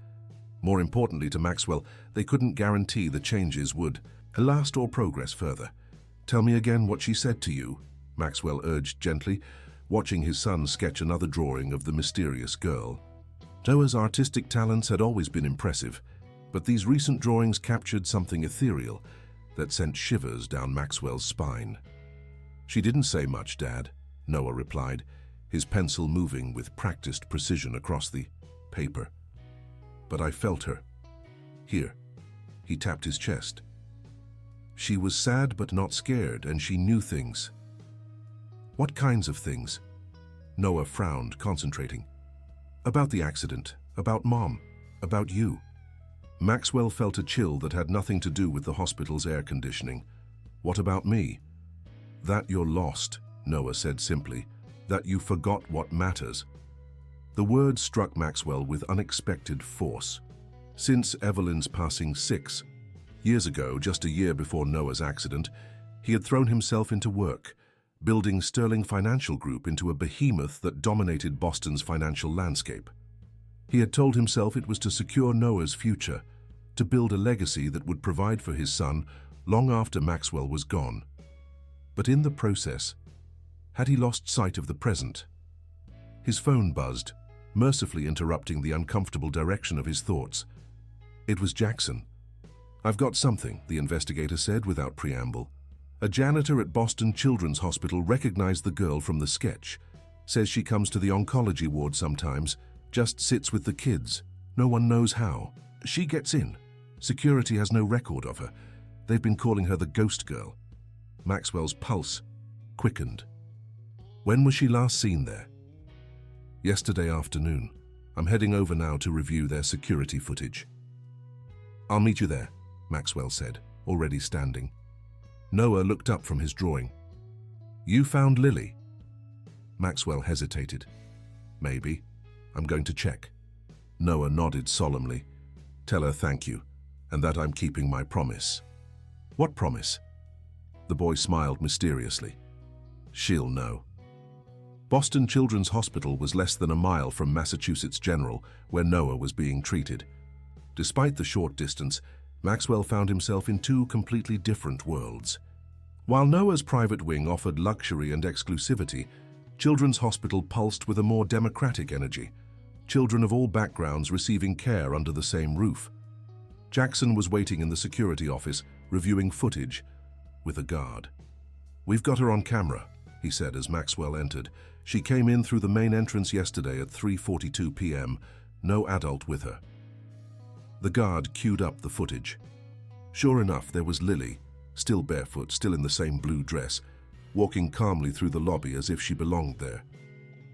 More importantly to Maxwell, they couldn't guarantee the changes would last or progress further. "Tell me again what she said to you," Maxwell urged gently, watching his son sketch another drawing of the mysterious girl. Noah's artistic talents had always been impressive, but these recent drawings captured something ethereal that sent shivers down Maxwell's spine. "She didn't say much, Dad," Noah replied, his pencil moving with practiced precision across the paper. "But I felt her. Here." He tapped his chest. "She was sad but not scared, and she knew things. What kinds of things? Noah frowned, concentrating. About the accident, about Mom, about you. Maxwell felt a chill that had nothing to do with the hospital's air conditioning. What about me? That you're lost, Noah said simply. That you forgot what matters. The words struck Maxwell with unexpected force. Since Evelyn's passing 6 years ago, just a year before Noah's accident, he had thrown himself into work, building Sterling Financial Group into a behemoth that dominated Boston's financial landscape. He had told himself it was to secure Noah's future, to build a legacy that would provide for his son long after Maxwell was gone. But in the process, had he lost sight of the present? His phone buzzed, mercifully interrupting the uncomfortable direction of his thoughts. It was Jackson. "I've got something," the investigator said without preamble. "A janitor at Boston Children's Hospital recognized the girl from the sketch. Says she comes to the oncology ward sometimes, just sits with the kids. No one knows how. She gets in. Security has no record of her. They've been calling her the ghost girl." Maxwell's pulse quickened. "When was she last seen there?" "Yesterday afternoon. I'm heading over now to review their security footage." "I'll meet you there," Maxwell said, already standing. Noah looked up from his drawing. "You found Lily?" Maxwell hesitated. "Maybe. I'm going to check." Noah nodded solemnly. "Tell her thank you, and that I'm keeping my promise." "What promise?" The boy smiled mysteriously. "She'll know." Boston Children's Hospital was less than a mile from Massachusetts General, where Noah was being treated. Despite the short distance, Maxwell found himself in two completely different worlds. While Noah's private wing offered luxury and exclusivity, Children's Hospital pulsed with a more democratic energy, children of all backgrounds receiving care under the same roof. Jackson was waiting in the security office, reviewing footage, with a guard. "We've got her on camera," he said as Maxwell entered. "She came in through the main entrance yesterday at 3:42 p.m., no adult with her." The guard queued up the footage. Sure enough, there was Lily, still barefoot, still in the same blue dress, walking calmly through the lobby as if she belonged there.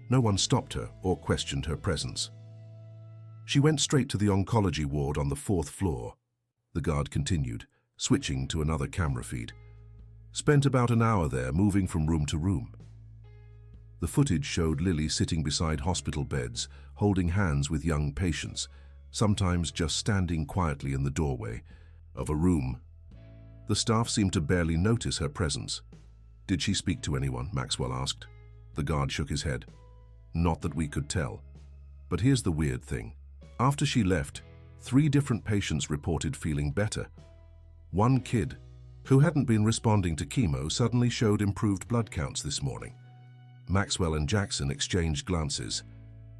No one stopped her or questioned her presence. "She went straight to the oncology ward on the 4th floor," the guard continued, switching to another camera feed. "Spent about an hour there, moving from room to room." The footage showed Lily sitting beside hospital beds, holding hands with young patients, sometimes just standing quietly in the doorway of a room. The staff seemed to barely notice her presence. "Did she speak to anyone?" Maxwell asked. The guard shook his head. "Not that we could tell. But here's the weird thing. After she left, 3 different patients reported feeling better. One kid, who hadn't been responding to chemo, suddenly showed improved blood counts this morning." Maxwell and Jackson exchanged glances.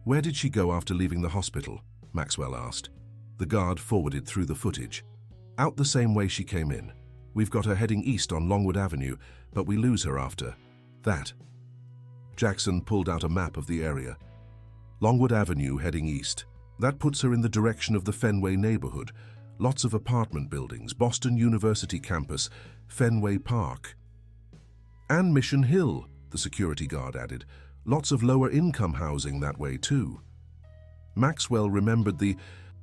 "Where did she go after leaving the hospital?" Maxwell asked. The guard forwarded through the footage. "Out the same way she came in. We've got her heading east on Longwood Avenue, but we lose her after that." Jackson pulled out a map of the area. "Longwood Avenue heading east. That puts her in the direction of the Fenway neighborhood. Lots of apartment buildings, Boston University campus, Fenway Park. And Mission Hill," the security guard added. "Lots of lower-income housing that way, too." Maxwell remembered the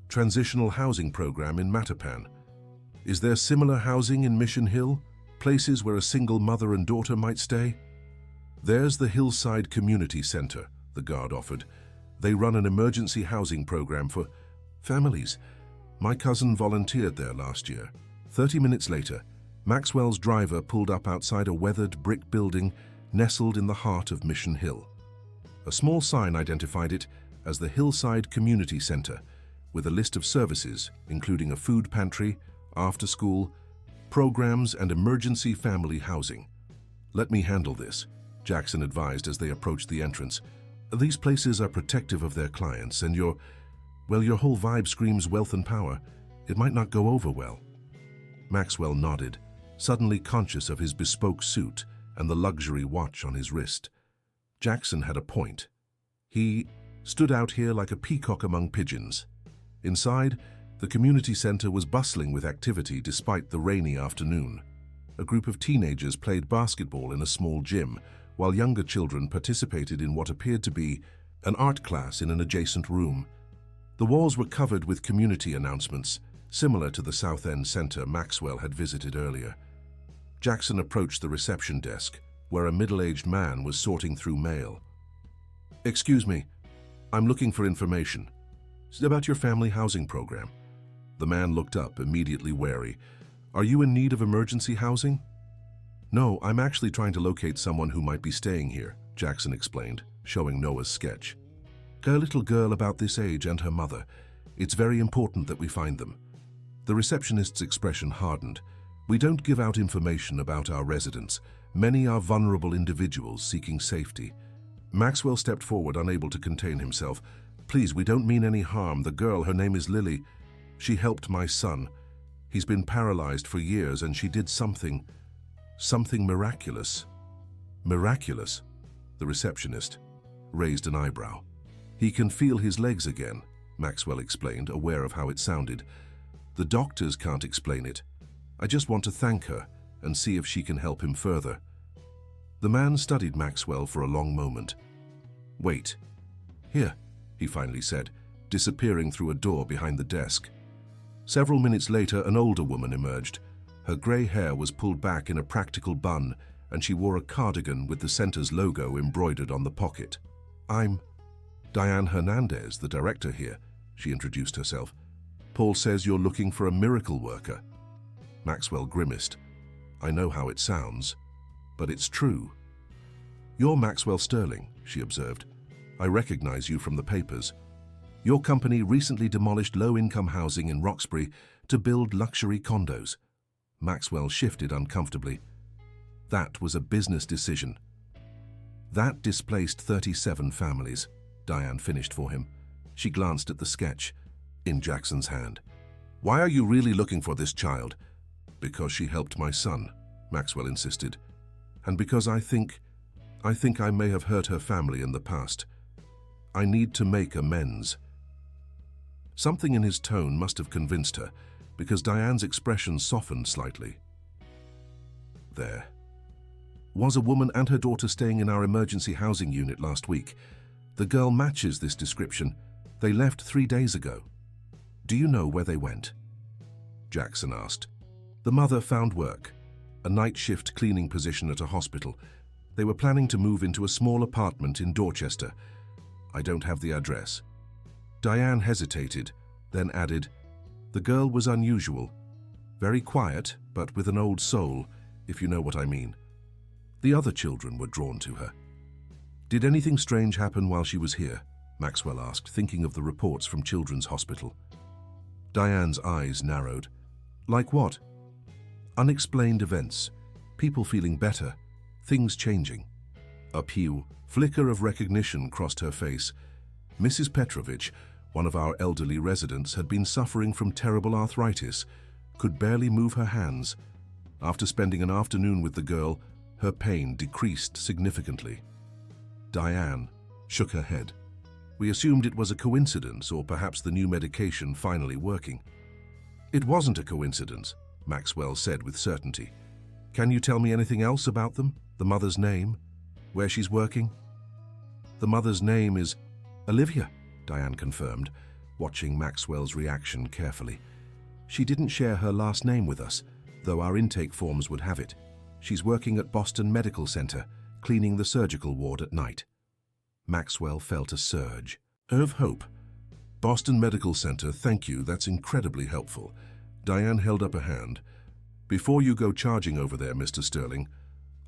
transitional housing program in Mattapan. "Is there similar housing in Mission Hill? Places where a single mother and daughter might stay?" "There's the Hillside Community Center," the guard offered. "They run an emergency housing program for families. My cousin volunteered there last year." 30 minutes later, Maxwell's driver pulled up outside a weathered brick building nestled in the heart of Mission Hill. A small sign identified it as the Hillside Community Center, with a list of services, including a food pantry, after-school, programs, and emergency family housing. "Let me handle this," Jackson advised as they approached the entrance. "These places are protective of their clients, and your whole vibe screams wealth and power. It might not go over well." Maxwell nodded, suddenly conscious of his bespoke suit and the luxury watch on his wrist. Jackson had a point. He stood out here like a peacock among pigeons. Inside, the community center was bustling with activity despite the rainy afternoon. A group of teenagers played basketball in a small gym, while younger children participated in what appeared to be an art class in an adjacent room. The walls were covered with community announcements, similar to the South End Center Maxwell had visited earlier. Jackson approached the reception desk, where a middle-aged man was sorting through mail. "Excuse me, I'm looking for information. Is it about your family housing program?" The man looked up, immediately wary. "Are you in need of emergency housing?" "No, I'm actually trying to locate someone who might be staying here," Jackson explained, showing Noah's sketch. "A little girl about this age and her mother. It's very important that we find them." The receptionist's expression hardened. "We don't give out information about our residents. Many are vulnerable individuals seeking safety." Maxwell stepped forward, unable to contain himself. "Please, we don't mean any harm. The girl, her name is Lily. She helped my son. He's been paralyzed for years, and she did something miraculous." "Miraculous?" The receptionist raised an eyebrow. "He can feel his legs again," Maxwell explained, aware of how it sounded. "The doctors can't explain it. I just want to thank her and see if she can help him further." The man studied Maxwell for a long moment. "Wait. Here," he finally said, disappearing through a door behind the desk. Several minutes later, an older woman emerged. Her grey hair was pulled back in a practical bun, and she wore a cardigan with the center's logo embroidered on the pocket. "I'm Diane Hernandez, the director here," she introduced herself. "Paul says you're looking for a miracle worker." Maxwell grimaced. "I know how it sounds, but it's true." "You're Maxwell Sterling," she observed. "I recognize you from the papers. Your company recently demolished low-income housing in Roxbury to build luxury condos." Maxwell shifted uncomfortably. "That was a business decision." "That displaced 37 families," Diane finished for him. She glanced at the sketch in Jackson's hand. "Why are you really looking for this child?" "Because she helped my son," Maxwell insisted. "And because I think I may have hurt her family in the past. I need to make amends." Something in his tone must have convinced her, because Diane's expression softened slightly. "There was a woman and her daughter staying in our emergency housing unit last week. The girl matches this description. They left 3 days ago. Do you know where they went?" Jackson asked. "The mother found work, a night shift cleaning position at a hospital. They were planning to move into a small apartment in Dorchester. I don't have the address." Diane hesitated, then added, "The girl was unusual. Very quiet, but with an old soul, if you know what I mean. The other children were drawn to her." "Did anything strange happen while she was here?" Maxwell asked, thinking of the reports from Children's Hospital. Diane's eyes narrowed. "Like what?" "Unexplained events. People feeling better. Things changing." A flicker of recognition crossed her face. Mrs. Petrovich, one of our elderly residents, had been suffering from terrible arthritis, could barely move her hands. After spending an afternoon with the girl, her pain decreased significantly. Diane shook her head. "We assumed it was a coincidence, or perhaps the new medication finally working." "It wasn't a coincidence," Maxwell said with certainty. "Can you tell me anything else about them? The mother's name? Where she's working?" "The mother's name is Olivia," Diane confirmed, watching Maxwell's reaction carefully. "She didn't share her last name with us, though our intake forms would have it. She's working at Boston Medical Center, cleaning the surgical ward at night." Maxwell felt a surge of hope. "Boston Medical Center, thank you, that's incredibly helpful." Diane held up a hand. "Before you go charging over there, Mr. Sterling,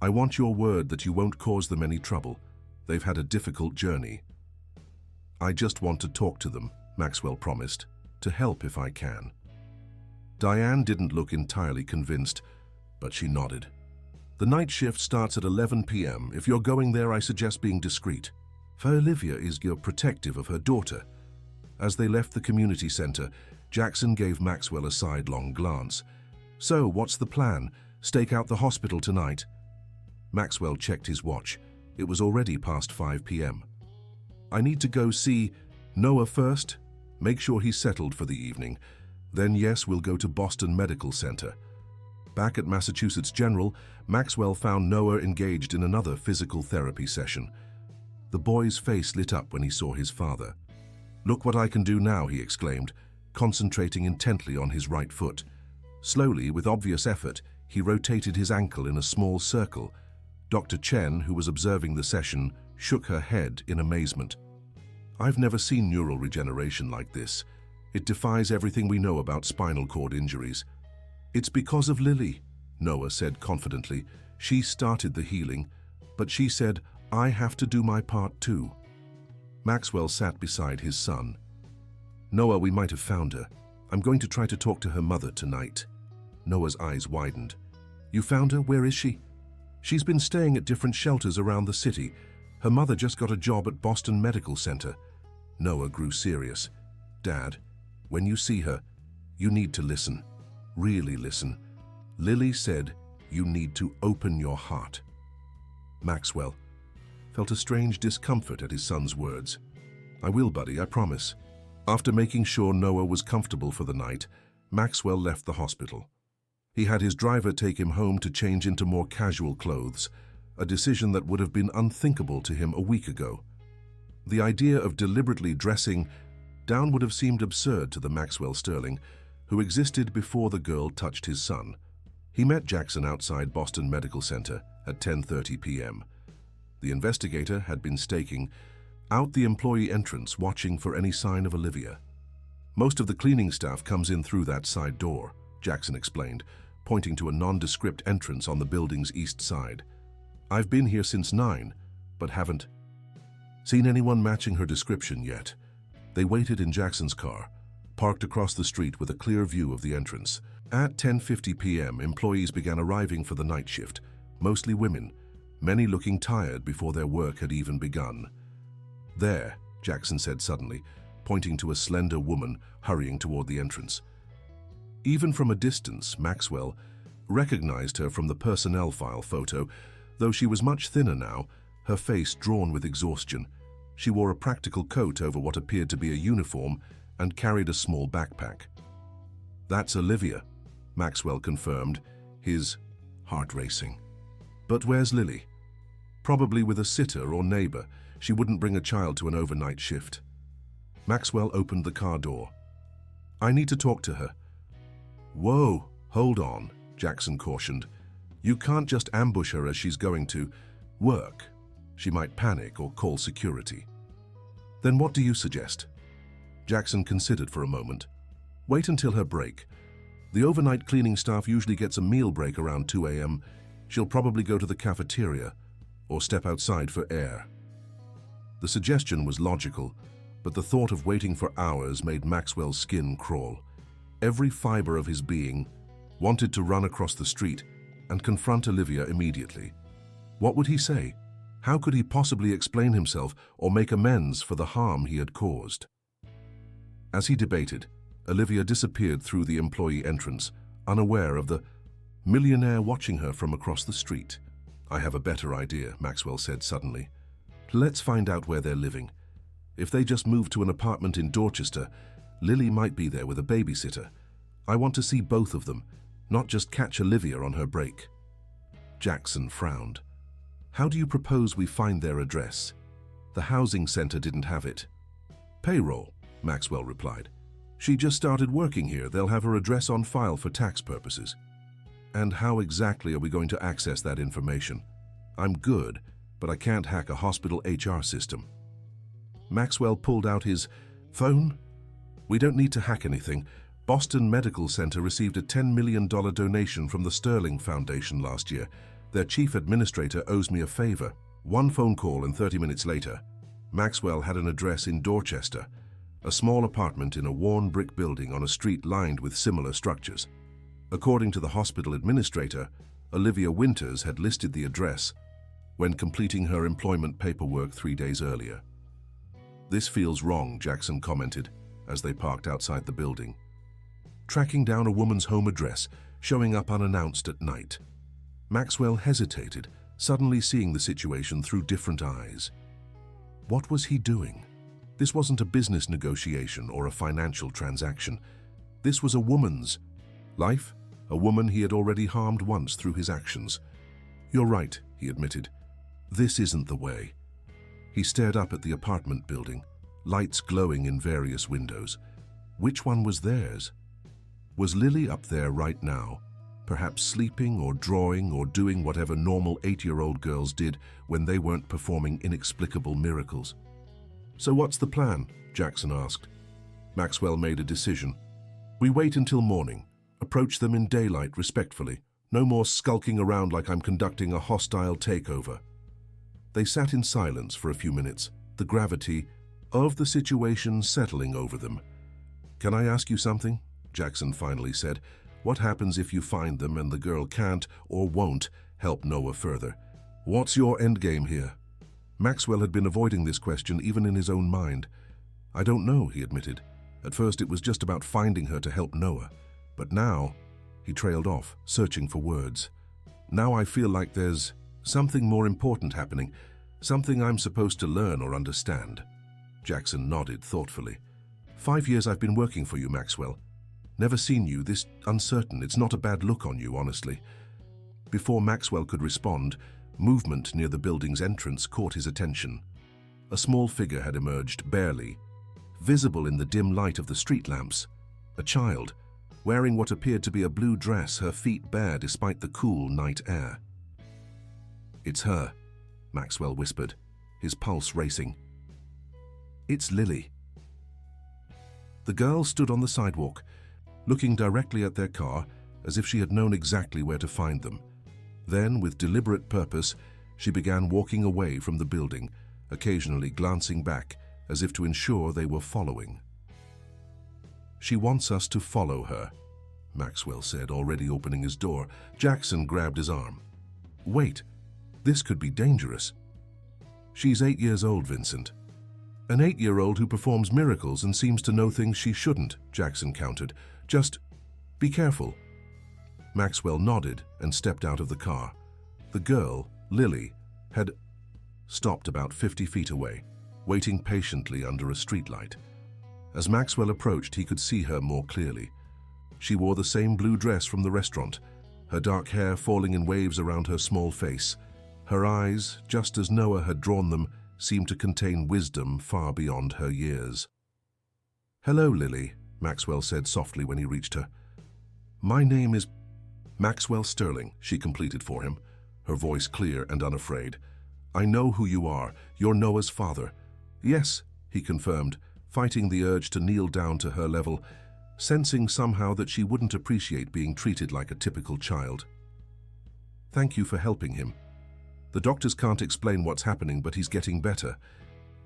I want your word that you won't cause them any trouble. They've had a difficult journey." "I just want to talk to them," Maxwell promised, "to help if I can." Diane didn't look entirely convinced, but she nodded. "The night shift starts at 11 p.m. If you're going there, I suggest being discreet. For Olivia is protective of her daughter." As they left the community center, Jackson gave Maxwell a sidelong glance. "So, what's the plan? Stake out the hospital tonight?" Maxwell checked his watch. It was already past 5 p.m. "I need to go see Noah first, make sure he's settled for the evening. Then yes, we'll go to Boston Medical Center. Back at Massachusetts General, Maxwell found Noah engaged in another physical therapy session. The boy's face lit up when he saw his father. "Look what I can do now," he exclaimed, concentrating intently on his right foot. Slowly, with obvious effort, he rotated his ankle in a small circle. Dr. Chen, who was observing the session, shook her head in amazement. "I've never seen neural regeneration like this. It defies everything we know about spinal cord injuries." "It's because of Lily," Noah said confidently. "She started the healing, but she said, I have to do my part too." Maxwell sat beside his son. "Noah, we might have found her. I'm going to try to talk to her mother tonight." Noah's eyes widened. "You found her? Where is she?" "She's been staying at different shelters around the city. Her mother just got a job at Boston Medical Center." Noah grew serious. "Dad, when you see her, you need to listen. Really listen. Lily said you need to open your heart." Maxwell felt a strange discomfort at his son's words. "I will, buddy, I promise." After making sure Noah was comfortable for the night, Maxwell left the hospital. He had his driver take him home to change into more casual clothes, a decision that would have been unthinkable to him a week ago. The idea of deliberately dressing down would have seemed absurd to the Maxwell Sterling, who existed before the girl touched his son. He met Jackson outside Boston Medical Center at 10:30 p.m. The investigator had been staking out the employee entrance, watching for any sign of Olivia. "Most of the cleaning staff comes in through that side door," Jackson explained, pointing to a nondescript entrance on the building's east side. "I've been here since 9, but haven't seen anyone matching her description yet." They waited in Jackson's car, parked across the street with a clear view of the entrance. At 10:50 p.m., employees began arriving for the night shift, mostly women, many looking tired before their work had even begun. "There," Jackson said suddenly, pointing to a slender woman hurrying toward the entrance. Even from a distance, Maxwell recognized her from the personnel file photo, though she was much thinner now, her face drawn with exhaustion. She wore a practical coat over what appeared to be a uniform and carried a small backpack. "That's Olivia," Maxwell confirmed, his heart racing. "But where's Lily?" "Probably with a sitter or neighbor. She wouldn't bring a child to an overnight shift." Maxwell opened the car door. "I need to talk to her." "Whoa, hold on," Jackson cautioned. "You can't just ambush her as she's going to work. She might panic or call security." "Then what do you suggest?" Jackson considered for a moment. "Wait until her break. The overnight cleaning staff usually gets a meal break around 2 a.m. She'll probably go to the cafeteria or step outside for air." The suggestion was logical, but the thought of waiting for hours made Maxwell's skin crawl. Every fiber of his being wanted to run across the street and confront Olivia immediately. What would he say? How could he possibly explain himself or make amends for the harm he had caused? As he debated, Olivia disappeared through the employee entrance, unaware of the millionaire watching her from across the street. "I have a better idea," Maxwell said suddenly. "Let's find out where they're living. If they just moved to an apartment in Dorchester, Lily might be there with a babysitter. I want to see both of them, not just catch Olivia on her break." Jackson frowned. "How do you propose we find their address?" "The housing center didn't have it." "Payroll," Maxwell replied. "She just started working here. They'll have her address on file for tax purposes." "And how exactly are we going to access that information? I'm good, but I can't hack a hospital HR system." Maxwell pulled out his phone. "We don't need to hack anything. Boston Medical Center received a $10 million donation from the Sterling Foundation last year. Their chief administrator owes me a favor." One phone call and 30 minutes later, Maxwell had an address in Dorchester, a small apartment in a worn brick building on a street lined with similar structures. According to the hospital administrator, Olivia Winters had listed the address when completing her employment paperwork 3 days earlier. "This feels wrong," Jackson commented as they parked outside the building. Tracking down a woman's home address, showing up unannounced at night. Maxwell hesitated, suddenly seeing the situation through different eyes. What was he doing? This wasn't a business negotiation or a financial transaction. This was a woman's life a woman he had already harmed once through his actions. "You're right," he admitted. "This isn't the way." He stared up at the apartment building, lights glowing in various windows. Which one was theirs? Was Lily up there right now, perhaps sleeping or drawing or doing whatever normal 8-year-old girls did when they weren't performing inexplicable miracles? "So what's the plan?" Jackson asked. Maxwell made a decision. "We wait until morning. Approach them in daylight respectfully. No more skulking around like I'm conducting a hostile takeover." They sat in silence for a few minutes, the gravity of the situation settling over them. "Can I ask you something?" Jackson finally said. "What happens if you find them and the girl can't or won't help Noah further? What's your endgame here?" Maxwell had been avoiding this question even in his own mind. "I don't know," he admitted. "At first it was just about finding her to help Noah. But now," he trailed off, searching for words. "Now I feel like there's something more important happening, something I'm supposed to learn or understand." Jackson nodded thoughtfully. 5 years I've been working for you, Maxwell. Never seen you this uncertain. It's not a bad look on you, honestly." Before Maxwell could respond, movement near the building's entrance caught his attention. A small figure had emerged, barely visible in the dim light of the street lamps. A child, wearing what appeared to be a blue dress, her feet bare despite the cool night air. "It's her," Maxwell whispered, his pulse racing. "It's Lily." The girl stood on the sidewalk, looking directly at their car as if she had known exactly where to find them. Then, with deliberate purpose, she began walking away from the building, occasionally glancing back as if to ensure they were following. "She wants us to follow her," Maxwell said, already opening his door. Jackson grabbed his arm. "Wait, this could be dangerous." "She's 8 years old, Vincent." "An 8-year-old who performs miracles and seems to know things she shouldn't," Jackson countered. "Just be careful." Maxwell nodded and stepped out of the car. The girl, Lily, had stopped about 50 feet away, waiting patiently under a streetlight. As Maxwell approached, he could see her more clearly. She wore the same blue dress from the restaurant, her dark hair falling in waves around her small face. Her eyes, just as Noah had drawn them, seemed to contain wisdom far beyond her years. "Hello, Lily," Maxwell said softly when he reached her. "My name is Maxwell Sterling," she completed for him, her voice clear and unafraid. "I know who you are. You're Noah's father." "Yes," he confirmed, fighting the urge to kneel down to her level, sensing somehow that she wouldn't appreciate being treated like a typical child. "Thank you for helping him. The doctors can't explain what's happening, but he's getting better.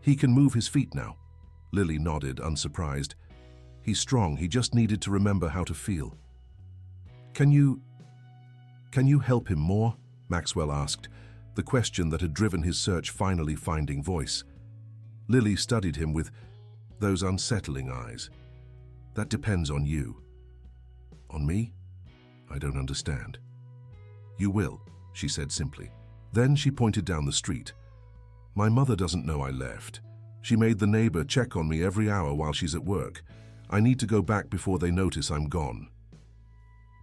He can move his feet now." Lily nodded, unsurprised. "He's strong. He just needed to remember how to feel." Can you help him more?" Maxwell asked, the question that had driven his search finally finding voice. Lily studied him with those unsettling eyes. "That depends on you." "On me? I don't understand." "You will," she said simply. Then she pointed down the street. "My mother doesn't know I left. She made the neighbor check on me every hour while she's at work. I need to go back before they notice I'm gone."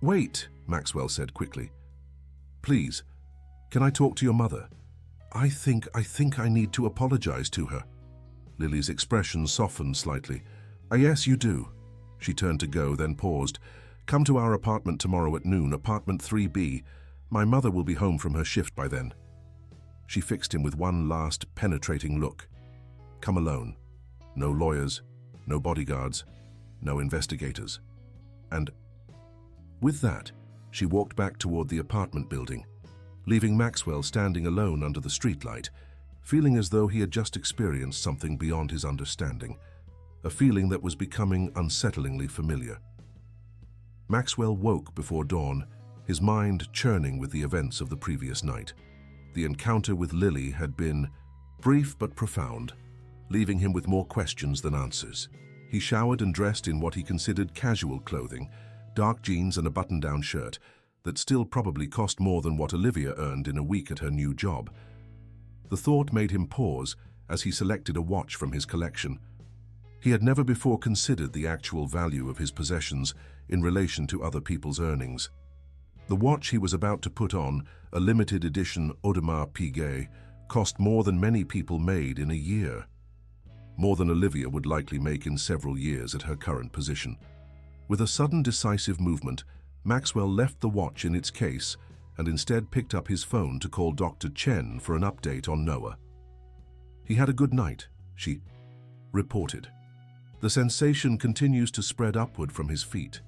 "Wait," Maxwell said quickly. "Please, can I talk to your mother? I think I need to apologize to her." Lily's expression softened slightly. "Yes, you do." She turned to go, then paused. "Come to our apartment tomorrow at noon, apartment 3B. My mother will be home from her shift by then." She fixed him with one last penetrating look. "Come alone. No lawyers, no bodyguards, no investigators." And with that, she walked back toward the apartment building, leaving Maxwell standing alone under the streetlight, feeling as though he had just experienced something beyond his understanding, a feeling that was becoming unsettlingly familiar. Maxwell woke before dawn, his mind churning with the events of the previous night. The encounter with Lily had been brief but profound, leaving him with more questions than answers. He showered and dressed in what he considered casual clothing, dark jeans and a button-down shirt that still probably cost more than what Olivia earned in a week at her new job. The thought made him pause as he selected a watch from his collection. He had never before considered the actual value of his possessions in relation to other people's earnings. The watch he was about to put on, a limited edition Audemars Piguet, cost more than many people made in a year. More than Olivia would likely make in several years at her current position. With a sudden decisive movement, Maxwell left the watch in its case and instead picked up his phone to call Dr. Chen for an update on Noah. He had a good night, she reported. The sensation continues to spread upward from his feet.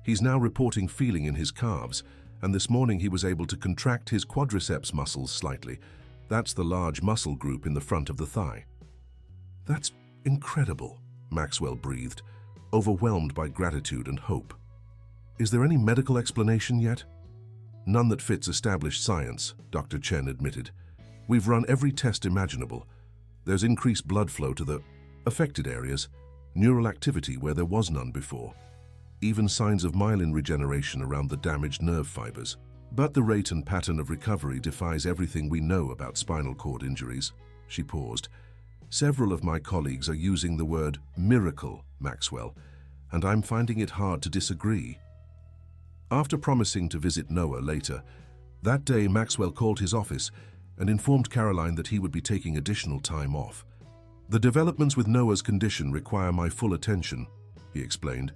He's now reporting feeling in his calves, and this morning he was able to contract his quadriceps muscles slightly. That's the large muscle group in the front of the thigh. That's incredible, Maxwell breathed, overwhelmed by gratitude and hope. Is there any medical explanation yet? None that fits established science, Dr. Chen admitted. We've run every test imaginable. There's increased blood flow to the affected areas, neural activity where there was none before, even signs of myelin regeneration around the damaged nerve fibers. But the rate and pattern of recovery defies everything we know about spinal cord injuries. She paused. Several of my colleagues are using the word miracle, Maxwell, and I'm finding it hard to disagree. After promising to visit Noah later, that day Maxwell called his office and informed Caroline that he would be taking additional time off. The developments with Noah's condition require my full attention, he explained,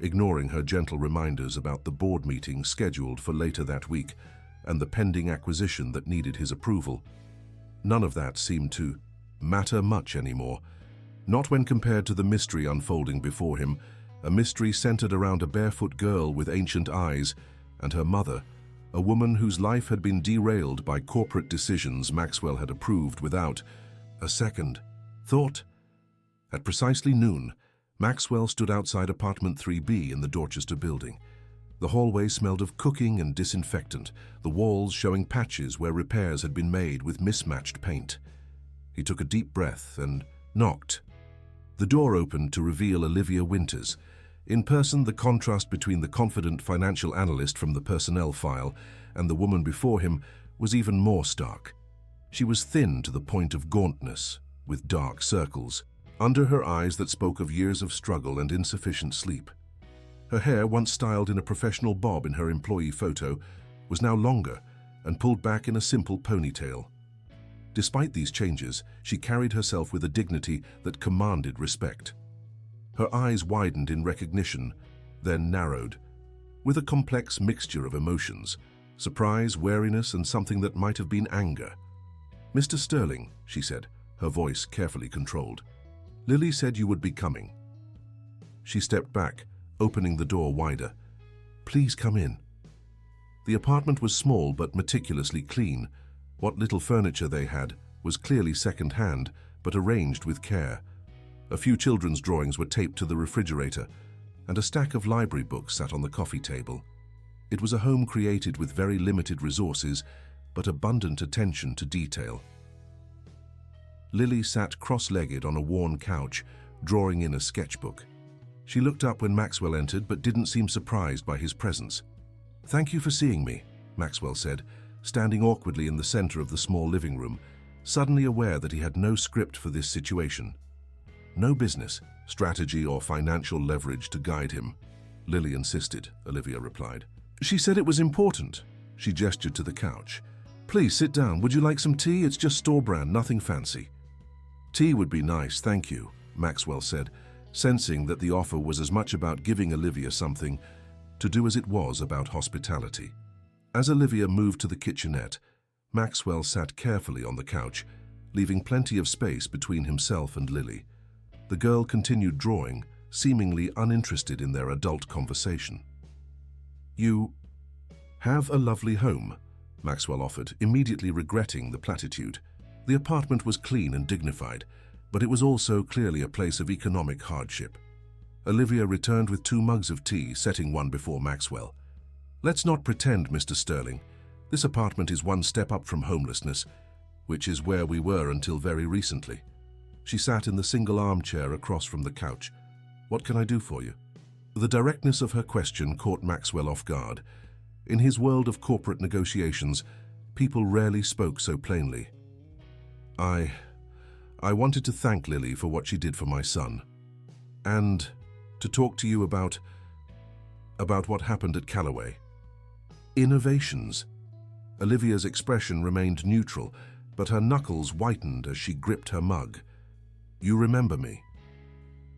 ignoring her gentle reminders about the board meeting scheduled for later that week and the pending acquisition that needed his approval. None of that seemed to matter much anymore, not when compared to the mystery unfolding before him, a mystery centered around a barefoot girl with ancient eyes and her mother, a woman whose life had been derailed by corporate decisions Maxwell had approved without a second thought. At precisely noon, Maxwell stood outside apartment 3B in the Dorchester building. The hallway smelled of cooking and disinfectant, the walls showing patches where repairs had been made with mismatched paint. He took a deep breath and knocked. The door opened to reveal Olivia Winters. In person, the contrast between the confident financial analyst from the personnel file and the woman before him was even more stark. She was thin to the point of gauntness, with dark circles under her eyes that spoke of years of struggle and insufficient sleep. Her hair, once styled in a professional bob in her employee photo, was now longer and pulled back in a simple ponytail. Despite these changes, she carried herself with a dignity that commanded respect. Her eyes widened in recognition, then narrowed, with a complex mixture of emotions, surprise, wariness, and something that might have been anger. "Mr. Sterling," she said, her voice carefully controlled. "Lily said you would be coming." She stepped back, opening the door wider. "Please come in." The apartment was small but meticulously clean. What little furniture they had was clearly second-hand, but arranged with care. A few children's drawings were taped to the refrigerator, and a stack of library books sat on the coffee table. It was a home created with very limited resources, but abundant attention to detail. Lily sat cross-legged on a worn couch, drawing in a sketchbook. She looked up when Maxwell entered, but didn't seem surprised by his presence. "Thank you for seeing me," Maxwell said, standing awkwardly in the center of the small living room, suddenly aware that he had no script for this situation. No business, strategy, or financial leverage to guide him. Lily insisted, Olivia replied. "She said it was important." She gestured to the couch. "Please sit down. Would you like some tea? It's just store brand, nothing fancy." "Tea would be nice, thank you," Maxwell said, sensing that the offer was as much about giving Olivia something to do as it was about hospitality. As Olivia moved to the kitchenette, Maxwell sat carefully on the couch, leaving plenty of space between himself and Lily. The girl continued drawing, seemingly uninterested in their adult conversation. "You have a lovely home," Maxwell offered, immediately regretting the platitude. The apartment was clean and dignified, but it was also clearly a place of economic hardship. Olivia returned with 2 mugs of tea, setting one before Maxwell. "Let's not pretend, Mr. Sterling. This apartment is one step up from homelessness, which is where we were until very recently." She sat in the single armchair across from the couch. "What can I do for you?" The directness of her question caught Maxwell off guard. In his world of corporate negotiations, people rarely spoke so plainly. I wanted to thank Lily for what she did for my son, and to talk to you about what happened at Callaway." Innovations. Olivia's expression remained neutral, but her knuckles whitened as she gripped her mug. You remember me?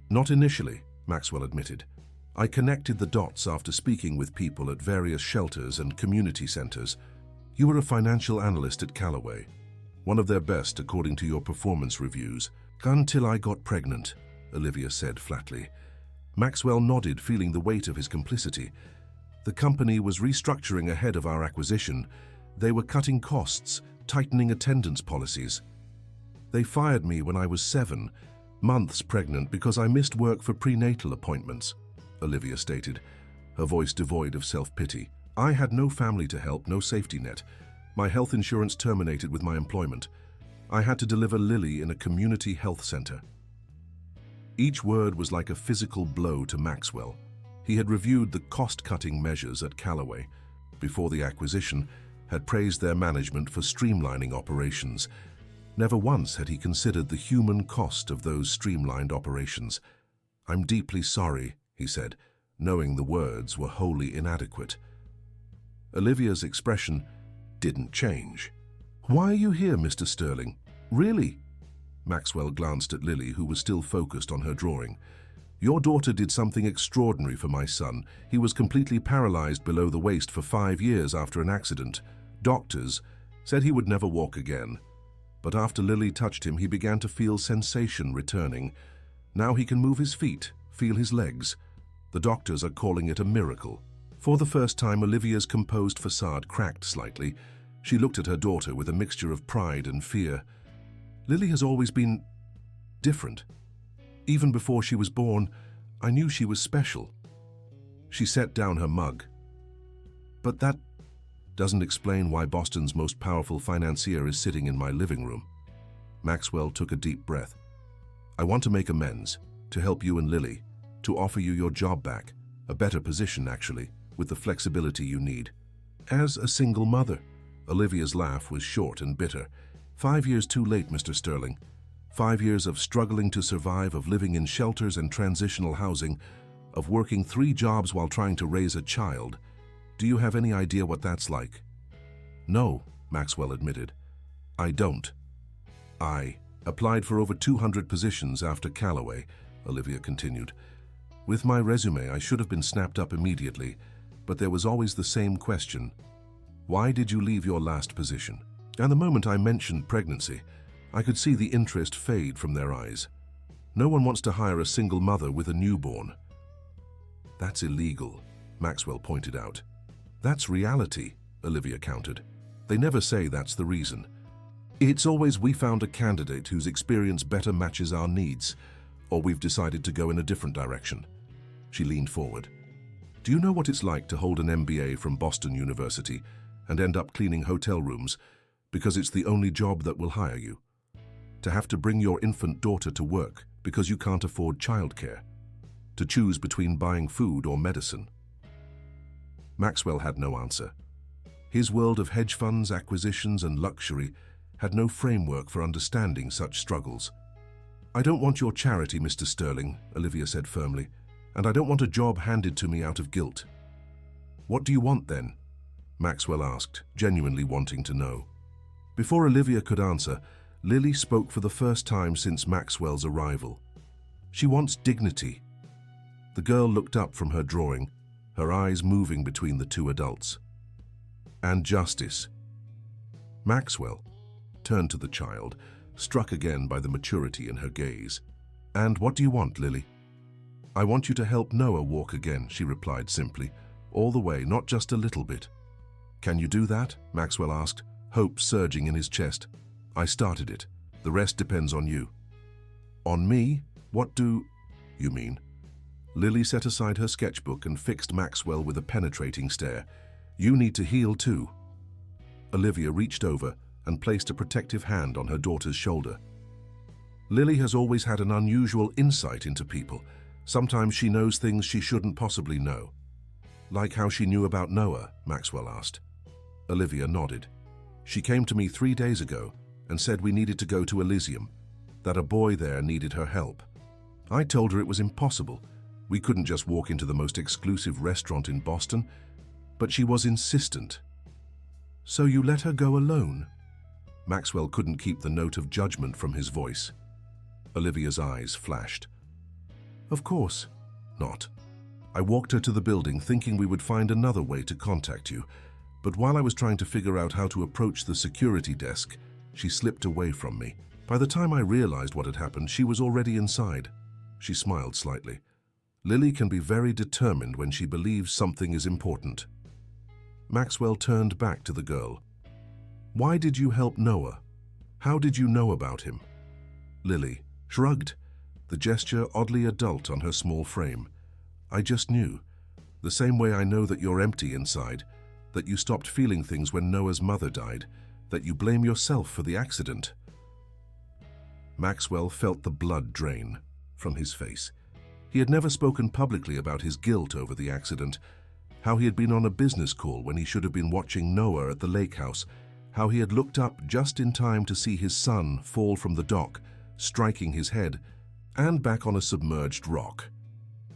Not initially, Maxwell admitted. I connected the dots after speaking with people at various shelters and community centers. You were a financial analyst at Callaway, one of their best according to your performance reviews. Until I got pregnant, Olivia said flatly. Maxwell nodded, feeling the weight of his complicity. The company was restructuring ahead of our acquisition. They were cutting costs, tightening attendance policies. They fired me when I was 7 months pregnant because I missed work for prenatal appointments, Olivia stated, her voice devoid of self-pity. I had no family to help, no safety net. My health insurance terminated with my employment. I had to deliver Lily in a community health center. Each word was like a physical blow to Maxwell. He had reviewed the cost-cutting measures at Callaway before the acquisition, had praised their management for streamlining operations. Never once had he considered the human cost of those streamlined operations. I'm deeply sorry, he said, knowing the words were wholly inadequate. Olivia's expression didn't change. Why are you here, Mr. Sterling? Really? Maxwell glanced at Lily, who was still focused on her drawing. Your daughter did something extraordinary for my son. He was completely paralyzed below the waist for 5 years after an accident. Doctors said he would never walk again. But after Lily touched him, he began to feel sensation returning. Now he can move his feet, feel his legs. The doctors are calling it a miracle. For the first time, Olivia's composed facade cracked slightly. She looked at her daughter with a mixture of pride and fear. Lily has always been different. Even before she was born, I knew she was special. She set down her mug. But that doesn't explain why Boston's most powerful financier is sitting in my living room. Maxwell took a deep breath. I want to make amends, to help you and Lily, to offer you your job back, a better position actually, with the flexibility you need. As a single mother, Olivia's laugh was short and bitter. 5 years too late, Mr. Sterling. 5 years of struggling to survive, of living in shelters and transitional housing, of working 3 jobs while trying to raise a child. Do you have any idea what that's like? No, Maxwell admitted. I don't. I applied for over 200 positions after Callaway, Olivia continued. With my resume, I should have been snapped up immediately, but there was always the same question. Why did you leave your last position? And the moment I mentioned pregnancy, I could see the interest fade from their eyes. No one wants to hire a single mother with a newborn. That's illegal, Maxwell pointed out. That's reality, Olivia countered. They never say that's the reason. It's always we found a candidate whose experience better matches our needs, or we've decided to go in a different direction. She leaned forward. Do you know what it's like to hold an MBA from Boston University and end up cleaning hotel rooms because it's the only job that will hire you? To have to bring your infant daughter to work because you can't afford childcare? To choose between buying food or medicine? Maxwell had no answer. His world of hedge funds, acquisitions, and luxury had no framework for understanding such struggles. I don't want your charity, Mr. Sterling, Olivia said firmly, and I don't want a job handed to me out of guilt. What do you want then? Maxwell asked, genuinely wanting to know. Before Olivia could answer, Lily spoke for the first time since Maxwell's arrival. She wants dignity. The girl looked up from her drawing, her eyes moving between the 2 adults. And justice. Maxwell turned to the child, struck again by the maturity in her gaze. And what do you want, Lily? I want you to help Noah walk again, she replied simply. All the way, not just a little bit. Can you do that? Maxwell asked, hope surging in his chest. I started it. The rest depends on you. On me? What do you mean? Lily set aside her sketchbook and fixed Maxwell with a penetrating stare. You need to heal too. Olivia reached over and placed a protective hand on her daughter's shoulder. Lily has always had an unusual insight into people. Sometimes she knows things she shouldn't possibly know. Like how she knew about Noah, Maxwell asked. Olivia nodded. She came to me 3 days ago and said we needed to go to Elysium, that a boy there needed her help. I told her it was impossible. We couldn't just walk into the most exclusive restaurant in Boston. But she was insistent. "So you let her go alone?" Maxwell couldn't keep the note of judgment from his voice. Olivia's eyes flashed. "Of course not. I walked her to the building thinking we would find another way to contact you, but while I was trying to figure out how to approach the security desk, she slipped away from me. By the time I realized what had happened, she was already inside." She smiled slightly. "Lily can be very determined when she believes something is important." Maxwell turned back to the girl. "Why did you help Noah? How did you know about him?" Lily shrugged, the gesture oddly adult on her small frame. "I just knew. The same way I know that you're empty inside, that you stopped feeling things when Noah's mother died, that you blame yourself for the accident." Maxwell felt the blood drain from his face. He had never spoken publicly about his guilt over the accident, how he had been on a business call when he should have been watching Noah at the lake house, how he had looked up just in time to see his son fall from the dock, striking his head, and back on a submerged rock.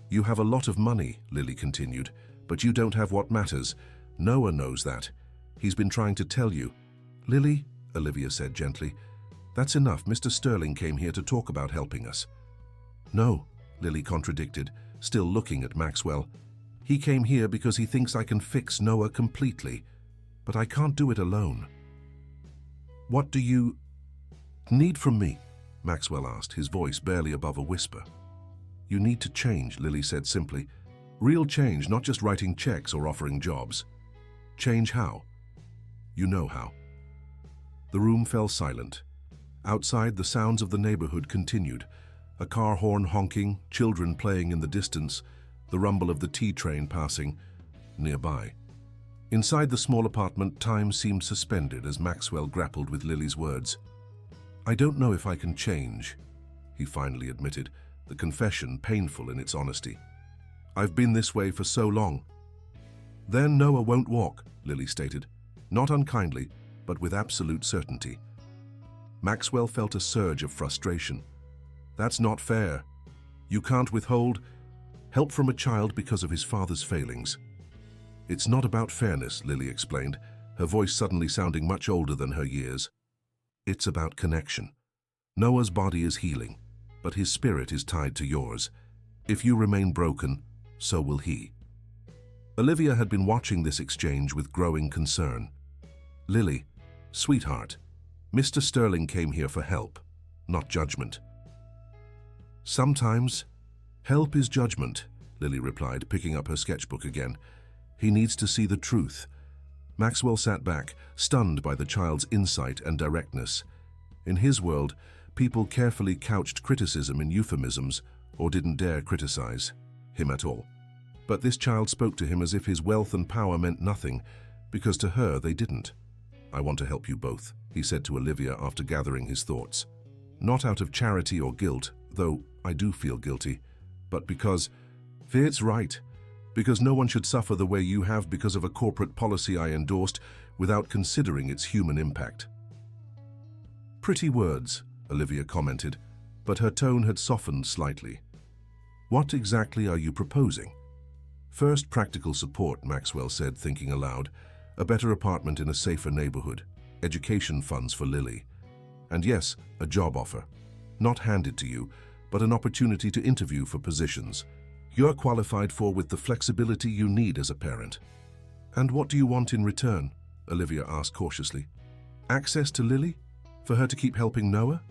"You have a lot of money," Lily continued, "but you don't have what matters. Noah knows that. He's been trying to tell you." "Lily," Olivia said gently, "that's enough. Mr. Sterling came here to talk about helping us." "No," Lily contradicted, still looking at Maxwell. "He came here because he thinks I can fix Noah completely, but I can't do it alone." "What do you need from me?" Maxwell asked, his voice barely above a whisper. "You need to change," Lily said simply. "Real change, not just writing checks or offering jobs." "Change how?" "You know how." The room fell silent. Outside, the sounds of the neighborhood continued. A car horn honking, children playing in the distance, the rumble of the T train passing nearby. Inside the small apartment, time seemed suspended as Maxwell grappled with Lily's words. "I don't know if I can change," he finally admitted, the confession painful in its honesty. "I've been this way for so long." "Then Noah won't walk," Lily stated, not unkindly, but with absolute certainty. Maxwell felt a surge of frustration. "That's not fair. You can't withhold help from a child because of his father's failings." "It's not about fairness," Lily explained, her voice suddenly sounding much older than her years. "It's about connection. Noah's body is healing, but his spirit is tied to yours. If you remain broken, so will he." Olivia had been watching this exchange with growing concern. "Lily, sweetheart, Mr. Sterling came here for help, not judgment." "Sometimes help is judgment," Lily replied, picking up her sketchbook again. "He needs to see the truth." Maxwell sat back, stunned by the child's insight and directness. In his world, people carefully couched criticism in euphemisms or didn't dare criticize him at all. But this child spoke to him as if his wealth and power meant nothing, because to her they didn't. "I want to help you both," he said to Olivia after gathering his thoughts. "Not out of charity or guilt, though I do feel guilty, but because it's right. Because no one should suffer the way you have because of a corporate policy I endorsed without considering its human impact." "Pretty words," Olivia commented, but her tone had softened slightly. "What exactly are you proposing?" "First, practical support," Maxwell said, thinking aloud. "A better apartment in a safer neighborhood, education funds for Lily. And yes, a job offer. Not handed to you, but an opportunity to interview for positions you're qualified for with the flexibility you need as a parent." "And what do you want in return?" Olivia asked cautiously. "Access to Lily? For her to keep helping Noah?"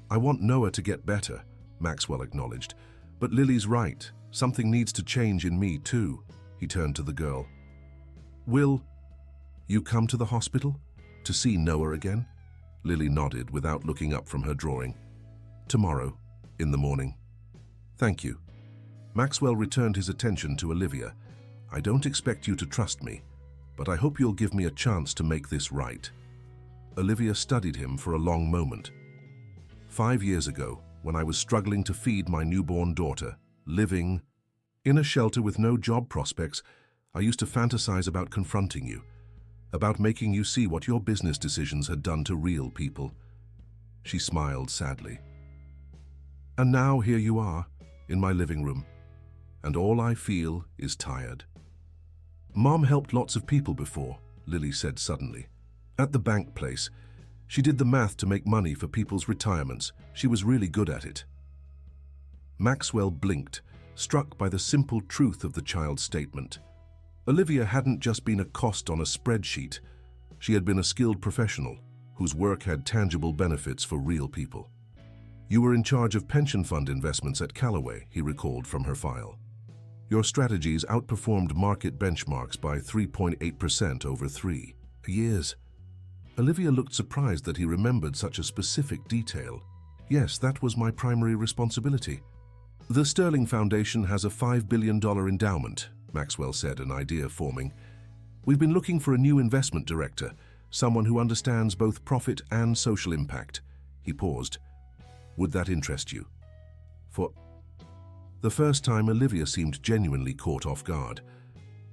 "I want Noah to get better," Maxwell acknowledged. "But Lily's right. Something needs to change in me too." He turned to the girl. "Will you come to the hospital to see Noah again?" Lily nodded without looking up from her drawing. "Tomorrow, in the morning." "Thank you." Maxwell returned his attention to Olivia. "I don't expect you to trust me, but I hope you'll give me a chance to make this right." Olivia studied him for a long moment. 5 years ago, when I was struggling to feed my newborn daughter, living in a shelter with no job prospects, I used to fantasize about confronting you, about making you see what your business decisions had done to real people." She smiled sadly. "And now here you are, in my living room, and all I feel is tired." Mom helped lots of people before, Lily said suddenly. At the bank place, she did the math to make money for people's retirements. She was really good at it. Maxwell blinked, struck by the simple truth of the child's statement. Olivia hadn't just been a cost on a spreadsheet. She had been a skilled professional whose work had tangible benefits for real people. You were in charge of pension fund investments at Callaway, he recalled from her file. Your strategies outperformed market benchmarks by 3.8% over 3 years. Olivia looked surprised that he remembered such a specific detail. Yes, that was my primary responsibility. The Sterling Foundation has a $5 billion endowment, Maxwell said, an idea forming. We've been looking for a new investment director, someone who understands both profit and social impact. He paused. Would that interest you? For the first time, Olivia seemed genuinely caught off guard.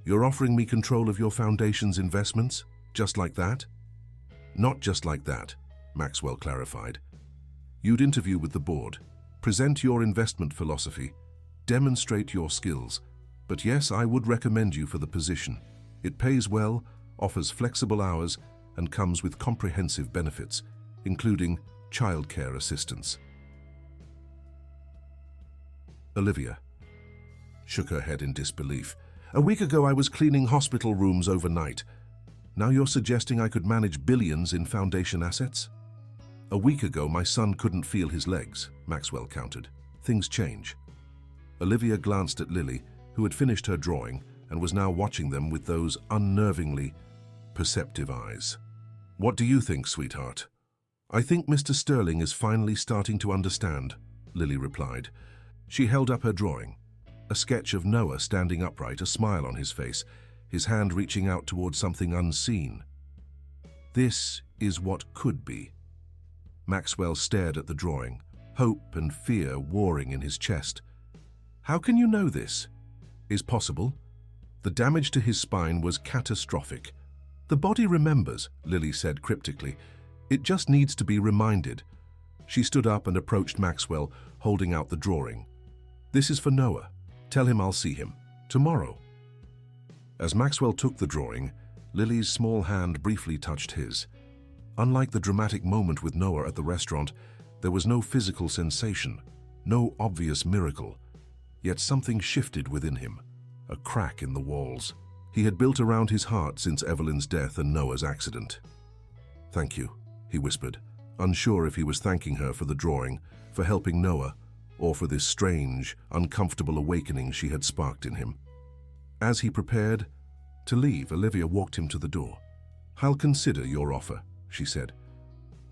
You're offering me control of your foundation's investments? Just like that? Not just like that, Maxwell clarified. You'd interview with the board, present your investment philosophy, demonstrate your skills. But yes, I would recommend you for the position. It pays well, offers flexible hours, and comes with comprehensive benefits, including childcare assistance. Olivia shook her head in disbelief. A week ago, I was cleaning hospital rooms overnight. Now you're suggesting I could manage billions in foundation assets? A week ago, my son couldn't feel his legs, Maxwell countered. Things change. Olivia glanced at Lily, who had finished her drawing and was now watching them with those unnervingly perceptive eyes. What do you think, sweetheart? I think Mr. Sterling is finally starting to understand, Lily replied. She held up her drawing, a sketch of Noah standing upright, a smile on his face, his hand reaching out towards something unseen. This is what could be. Maxwell stared at the drawing, hope and fear warring in his chest. How can you know this is possible? The damage to his spine was catastrophic. The body remembers, Lily said cryptically. It just needs to be reminded. She stood up and approached Maxwell, holding out the drawing. This is for Noah. Tell him I'll see him tomorrow. As Maxwell took the drawing, Lily's small hand briefly touched his. Unlike the dramatic moment with Noah at the restaurant, there was no physical sensation, no obvious miracle. Yet something shifted within him, a crack in the walls. He had built around his heart since Evelyn's death and Noah's accident. Thank you, he whispered, unsure if he was thanking her for the drawing, for helping Noah, or for this strange, uncomfortable awakening she had sparked in him. As he prepared to leave, Olivia walked him to the door. I'll consider your offer, she said.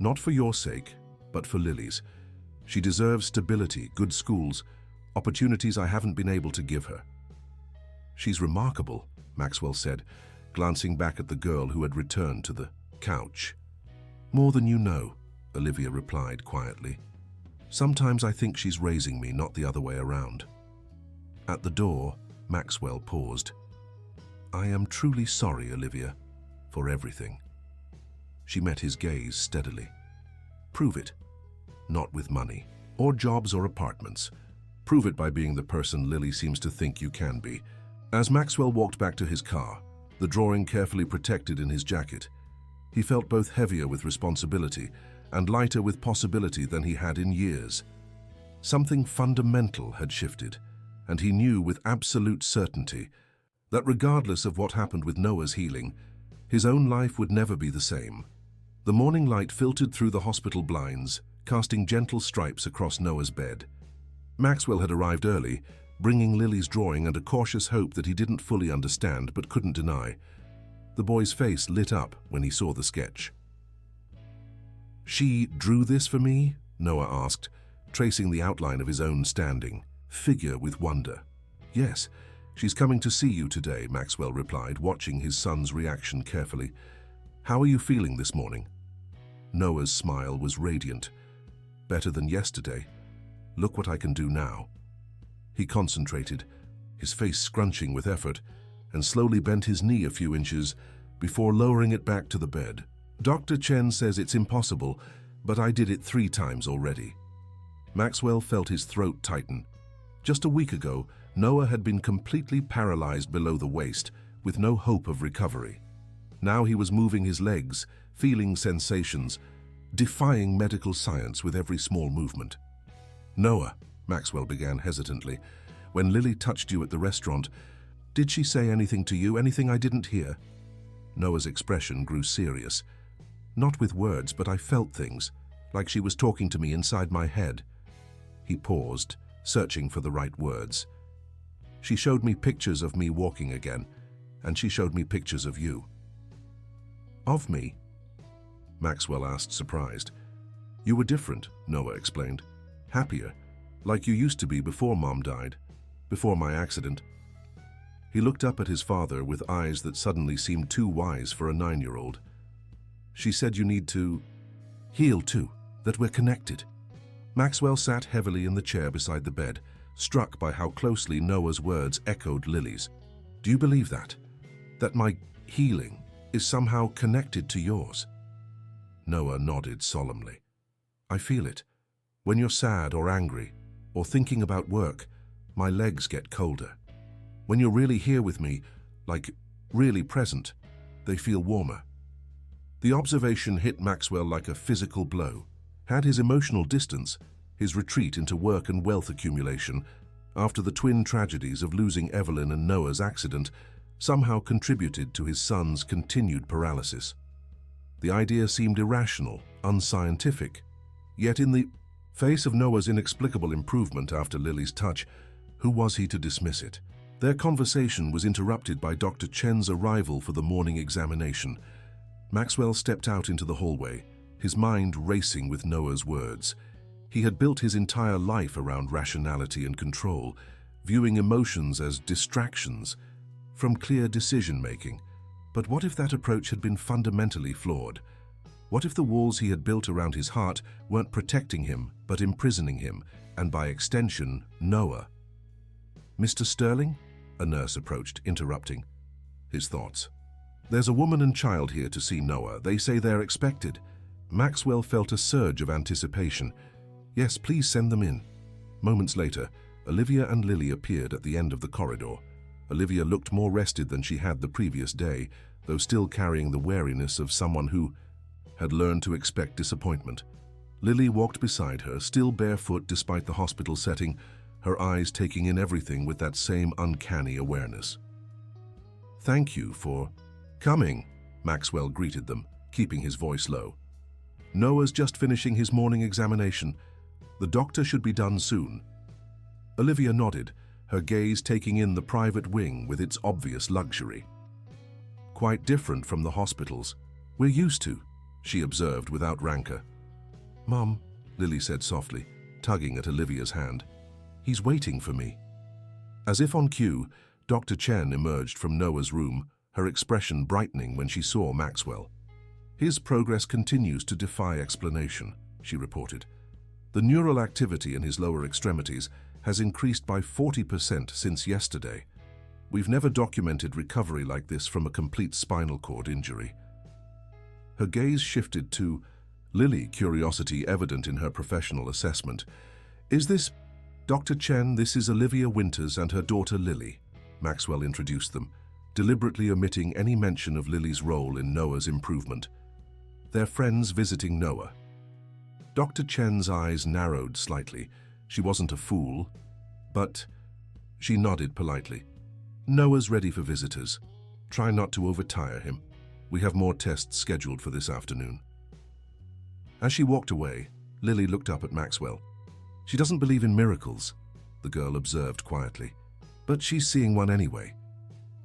Not for your sake, but for Lily's. She deserves stability, good schools, opportunities I haven't been able to give her. She's remarkable, Maxwell said, glancing back at the girl who had returned to the couch. More than you know, Olivia replied quietly. Sometimes I think she's raising me, not the other way around. At the door, Maxwell paused. I am truly sorry, Olivia, for everything. She met his gaze steadily. Prove it. Not with money, or jobs or apartments. Prove it by being the person Lily seems to think you can be. As Maxwell walked back to his car, the drawing carefully protected in his jacket, he felt both heavier with responsibility and lighter with possibility than he had in years. Something fundamental had shifted, and he knew with absolute certainty that regardless of what happened with Noah's healing, his own life would never be the same. The morning light filtered through the hospital blinds, casting gentle stripes across Noah's bed. Maxwell had arrived early, bringing Lily's drawing and a cautious hope that he didn't fully understand but couldn't deny. The boy's face lit up when he saw the sketch. She drew this for me? Noah asked, tracing the outline of his own standing figure with wonder. Yes, she's coming to see you today, Maxwell replied, watching his son's reaction carefully. How are you feeling this morning? Noah's smile was radiant. Better than yesterday. Look what I can do now. He concentrated, his face scrunching with effort, and slowly bent his knee a few inches before lowering it back to the bed. Dr. Chen says it's impossible, but I did it 3 times already. Maxwell felt his throat tighten. Just a week ago, Noah had been completely paralyzed below the waist, with no hope of recovery. Now he was moving his legs, feeling sensations, defying medical science with every small movement. "Noah," Maxwell began hesitantly, "when Lily touched you at the restaurant, did she say anything to you, anything I didn't hear?" Noah's expression grew serious. "Not with words, but I felt things, like she was talking to me inside my head." He paused, searching for the right words. "She showed me pictures of me walking again, and she showed me pictures of you." "Of me?" Maxwell asked, surprised. "You were different," Noah explained. "Happier, like you used to be before Mom died, before my accident." He looked up at his father with eyes that suddenly seemed too wise for a 9-year-old. "She said you need to heal too, that we're connected." Maxwell sat heavily in the chair beside the bed, struck by how closely Noah's words echoed Lily's. "Do you believe that? That my healing is somehow connected to yours?" Noah nodded solemnly. "I feel it. When you're sad or angry, or thinking about work, my legs get colder. When you're really here with me, like really present, they feel warmer." The observation hit Maxwell like a physical blow. Had his emotional distance, his retreat into work and wealth accumulation, after the twin tragedies of losing Evelyn and Noah's accident, somehow contributed to his son's continued paralysis? The idea seemed irrational, unscientific. Yet in the face of Noah's inexplicable improvement after Lily's touch, who was he to dismiss it? Their conversation was interrupted by Dr. Chen's arrival for the morning examination. Maxwell stepped out into the hallway, his mind racing with Noah's words. He had built his entire life around rationality and control, viewing emotions as distractions from clear decision-making. But what if that approach had been fundamentally flawed? What if the walls he had built around his heart weren't protecting him, but imprisoning him, and by extension, Noah? "Mr. Sterling?" a nurse approached, interrupting his thoughts. "There's a woman and child here to see Noah. They say they're expected." Maxwell felt a surge of anticipation. "Yes, please send them in." Moments later, Olivia and Lily appeared at the end of the corridor. Olivia looked more rested than she had the previous day, though still carrying the wariness of someone who had learned to expect disappointment. Lily walked beside her, still barefoot despite the hospital setting, her eyes taking in everything with that same uncanny awareness. "Thank you for coming," Maxwell greeted them, keeping his voice low. "Noah's just finishing his morning examination. The doctor should be done soon." Olivia nodded, her gaze taking in the private wing with its obvious luxury. "Quite different from the hospitals we're used to," she observed without rancor. "Mom," Lily said softly, tugging at Olivia's hand. "He's waiting for me." As if on cue, Dr. Chen emerged from Noah's room, her expression brightening when she saw Maxwell. "His progress continues to defy explanation," she reported. "The neural activity in his lower extremities has increased by 40% since yesterday. We've never documented recovery like this from a complete spinal cord injury." Her gaze shifted to Lily, curiosity evident in her professional assessment. "Is this Dr. Chen? This is Olivia Winters and her daughter Lily," Maxwell introduced them, deliberately omitting any mention of Lily's role in Noah's improvement. "They're friends visiting Noah." Dr. Chen's eyes narrowed slightly. She wasn't a fool, but she nodded politely. "Noah's ready for visitors. Try not to overtire him. We have more tests scheduled for this afternoon." As she walked away, Lily looked up at Maxwell. "She doesn't believe in miracles," the girl observed quietly, "but she's seeing one anyway."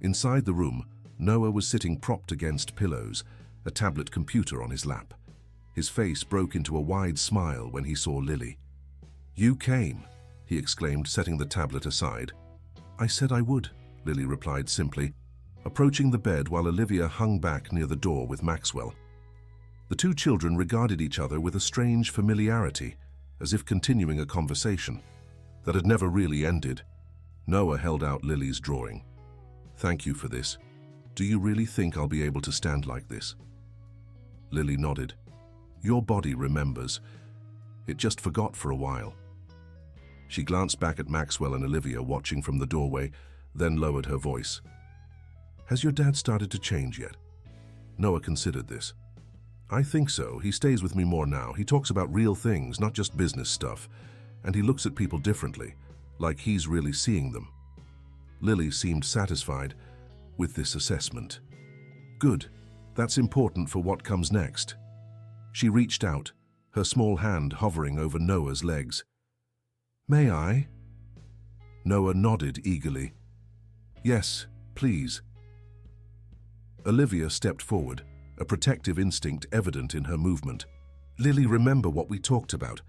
Inside the room, Noah was sitting propped against pillows, a tablet computer on his lap. His face broke into a wide smile when he saw Lily. "You came," he exclaimed, setting the tablet aside. "I said I would," Lily replied simply, approaching the bed while Olivia hung back near the door with Maxwell. The two children regarded each other with a strange familiarity, as if continuing a conversation that had never really ended. Noah held out Lily's drawing. "Thank you for this. Do you really think I'll be able to stand like this?" Lily nodded. "Your body remembers. It just forgot for a while." She glanced back at Maxwell and Olivia watching from the doorway, then lowered her voice. Has your dad started to change yet? Noah considered this. I think so. He stays with me more now. He talks about real things, not just business stuff. And he looks at people differently, like he's really seeing them. Lily seemed satisfied with this assessment. Good. That's important for what comes next. She reached out, her small hand hovering over Noah's legs. May I? Noah nodded eagerly. Yes, please. Olivia stepped forward, a protective instinct evident in her movement. Lily, remember what we talked about.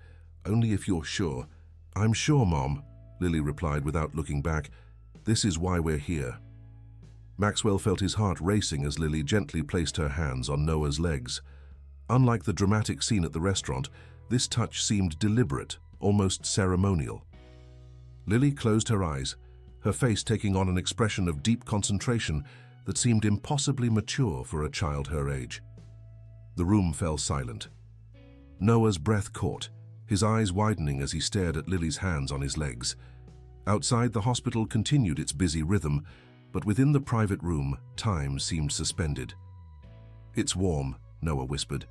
Only if you're sure. I'm sure, Mom, Lily replied without looking back. This is why we're here. Maxwell felt his heart racing as Lily gently placed her hands on Noah's legs. Unlike the dramatic scene at the restaurant, this touch seemed deliberate, almost ceremonial. Lily closed her eyes, her face taking on an expression of deep concentration that seemed impossibly mature for a child her age. The room fell silent. Noah's breath caught, his eyes widening as he stared at Lily's hands on his legs. Outside, the hospital continued its busy rhythm, but within the private room, time seemed suspended. It's warm, Noah whispered.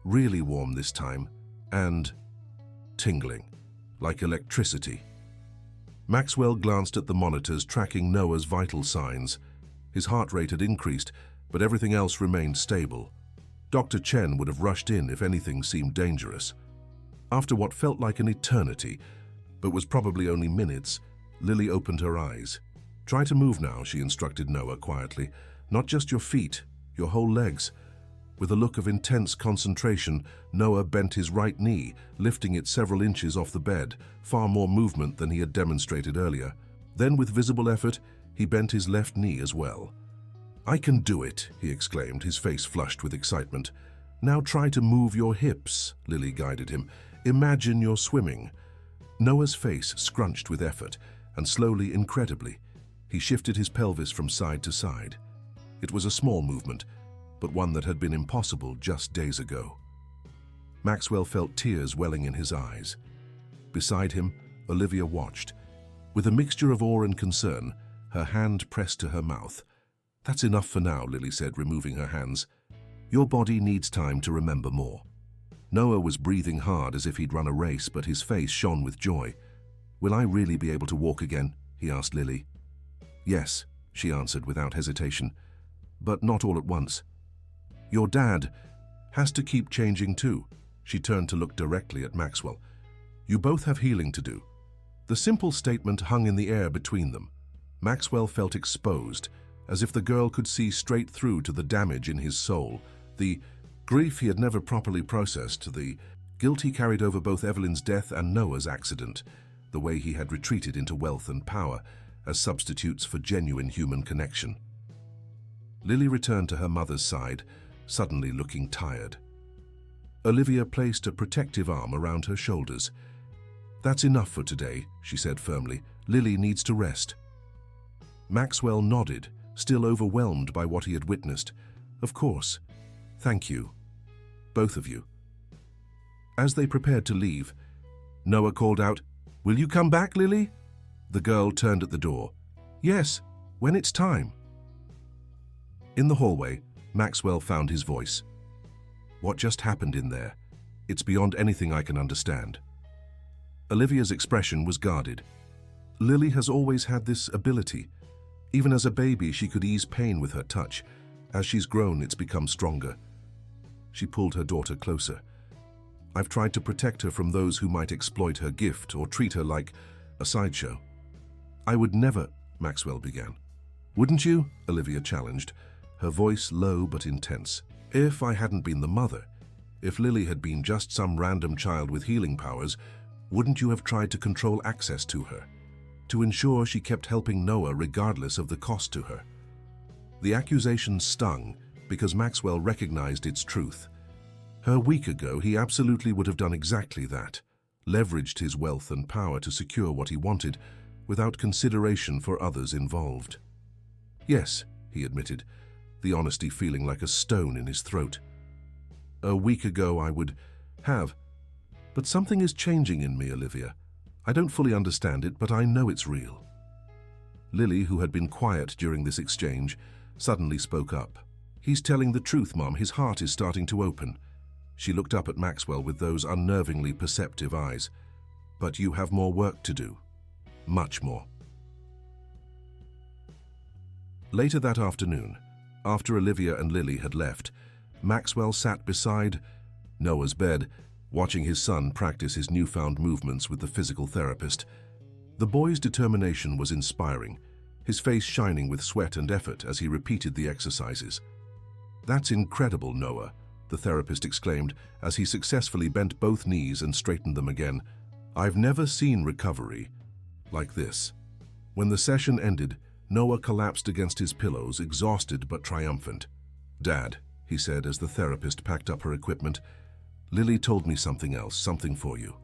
Really warm this time, and tingling, like electricity. Maxwell glanced at the monitors tracking Noah's vital signs. His heart rate had increased, but everything else remained stable. Dr. Chen would have rushed in if anything seemed dangerous. After what felt like an eternity, but was probably only minutes, Lily opened her eyes. Try to move now, she instructed Noah quietly. Not just your feet, your whole legs. With a look of intense concentration, Noah bent his right knee, lifting it several inches off the bed, far more movement than he had demonstrated earlier. Then, with visible effort, he bent his left knee as well. I can do it, he exclaimed, his face flushed with excitement. Now try to move your hips, Lily guided him. Imagine you're swimming. Noah's face scrunched with effort, and slowly, incredibly, he shifted his pelvis from side to side. It was a small movement, but one that had been impossible just days ago. Maxwell felt tears welling in his eyes. Beside him, Olivia watched. With a mixture of awe and concern, her hand pressed to her mouth. That's enough for now, Lily said, removing her hands. Your body needs time to remember more. Noah was breathing hard as if he'd run a race, but his face shone with joy. Will I really be able to walk again? He asked Lily. Yes, she answered without hesitation, but not all at once. Your dad has to keep changing too. She turned to look directly at Maxwell. You both have healing to do. The simple statement hung in the air between them. Maxwell felt exposed, as if the girl could see straight through to the damage in his soul, the grief he had never properly processed, the guilt he carried over both Evelyn's death and Noah's accident, the way he had retreated into wealth and power as substitutes for genuine human connection. Lily returned to her mother's side, suddenly looking tired. Olivia placed a protective arm around her shoulders. That's enough for today, she said firmly. Lily needs to rest. Maxwell nodded, still overwhelmed by what he had witnessed. Of course. Thank you. Both of you. As they prepared to leave, Noah called out, Will you come back, Lily? The girl turned at the door. Yes, when it's time. In the hallway, Maxwell found his voice. What just happened in there? It's beyond anything I can understand. Olivia's expression was guarded. Lily has always had this ability. Even as a baby, she could ease pain with her touch. As she's grown, it's become stronger. She pulled her daughter closer. I've tried to protect her from those who might exploit her gift or treat her like a sideshow. I would never, Maxwell began. Wouldn't you? Olivia challenged, her voice low but intense. If I hadn't been the mother, if Lily had been just some random child with healing powers, wouldn't you have tried to control access to her, to ensure she kept helping Noah regardless of the cost to her? The accusation stung because Maxwell recognized its truth. A week ago, he absolutely would have done exactly that, leveraged his wealth and power to secure what he wanted without consideration for others involved. Yes, he admitted, the honesty feeling like a stone in his throat. A week ago I would have, but something is changing in me, Olivia. I don't fully understand it, but I know it's real. Lily, who had been quiet during this exchange, suddenly spoke up. "He's telling the truth, Mom. His heart is starting to open." She looked up at Maxwell with those unnervingly perceptive eyes. "But you have more work to do. Much more." Later that afternoon, after Olivia and Lily had left, Maxwell sat beside Noah's bed, watching his son practice his newfound movements with the physical therapist. The boy's determination was inspiring, his face shining with sweat and effort as he repeated the exercises. "That's incredible, Noah," the therapist exclaimed as he successfully bent both knees and straightened them again. "I've never seen recovery like this." When the session ended, Noah collapsed against his pillows, exhausted but triumphant. "Dad," he said as the therapist packed up her equipment, "Lily told me something else, something for you."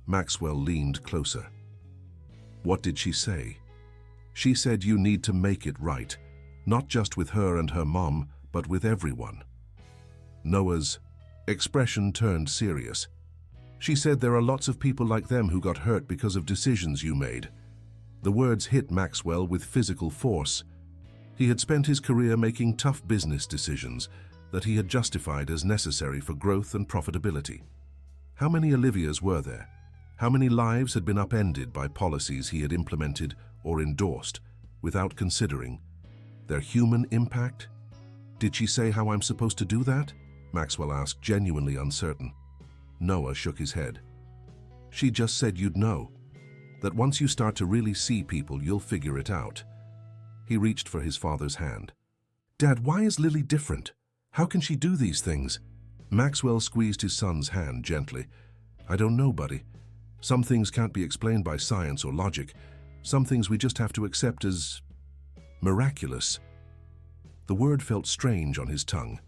Maxwell leaned closer. "What did she say?" "She said you need to make it right, not just with her and her mom, but with everyone." Noah's expression turned serious. "She said there are lots of people like them who got hurt because of decisions you made." The words hit Maxwell with physical force. He had spent his career making tough business decisions that he had justified as necessary for growth and profitability. How many Olivias were there? How many lives had been upended by policies he had implemented or endorsed without considering their human impact? "Did she say how I'm supposed to do that?" Maxwell asked, genuinely uncertain. Noah shook his head. "She just said you'd know. That once you start to really see people, you'll figure it out." He reached for his father's hand. "Dad, why is Lily different? How can she do these things?" Maxwell squeezed his son's hand gently. "I don't know, buddy. Some things can't be explained by science or logic. Some things we just have to accept as miraculous." The word felt strange on his tongue.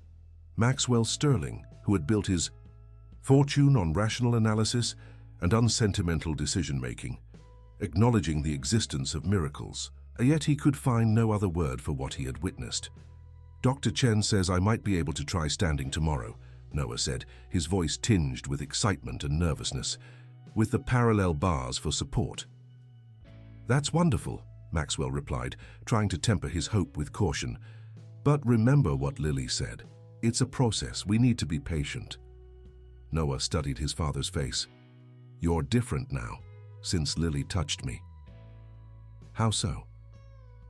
Maxwell Sterling, who had built his fortune on rational analysis and unsentimental decision-making, acknowledging the existence of miracles, yet he could find no other word for what he had witnessed. "Dr. Chen says I might be able to try standing tomorrow," Noah said, his voice tinged with excitement and nervousness, "with the parallel bars for support." "That's wonderful," Maxwell replied, trying to temper his hope with caution. "But remember what Lily said. It's a process. We need to be patient." Noah studied his father's face. "You're different now, since Lily touched me." "How so?"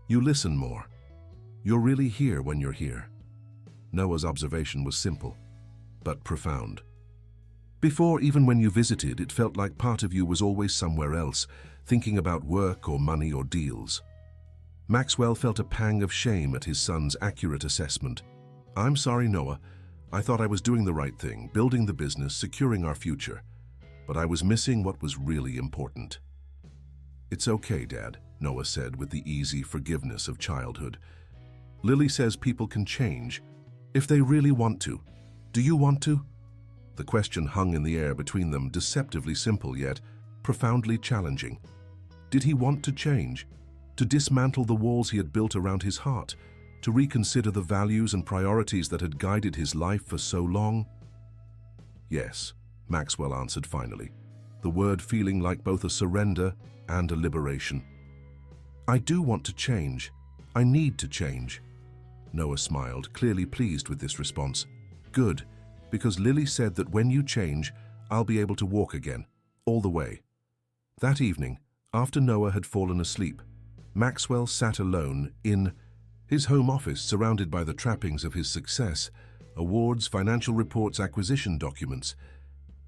"You listen more. You're really here when you're here." Noah's observation was simple, but profound. "Before, even when you visited, it felt like part of you was always somewhere else, thinking about work or money or deals." Maxwell felt a pang of shame at his son's accurate assessment. "I'm sorry, Noah. I thought I was doing the right thing, building the business, securing our future. But I was missing what was really important." "It's okay, Dad," Noah said with the easy forgiveness of childhood. "Lily says people can change, if they really want to. Do you want to?" The question hung in the air between them, deceptively simple yet profoundly challenging. Did he want to change? To dismantle the walls he had built around his heart? To reconsider the values and priorities that had guided his life for so long? "Yes," Maxwell answered finally, the word feeling like both a surrender and a liberation. "I do want to change. I need to change." Noah smiled, clearly pleased with this response. "Good, because Lily said that when you change, I'll be able to walk again, all the way." That evening, after Noah had fallen asleep, Maxwell sat alone in his home office, surrounded by the trappings of his success: awards, financial reports, acquisition documents.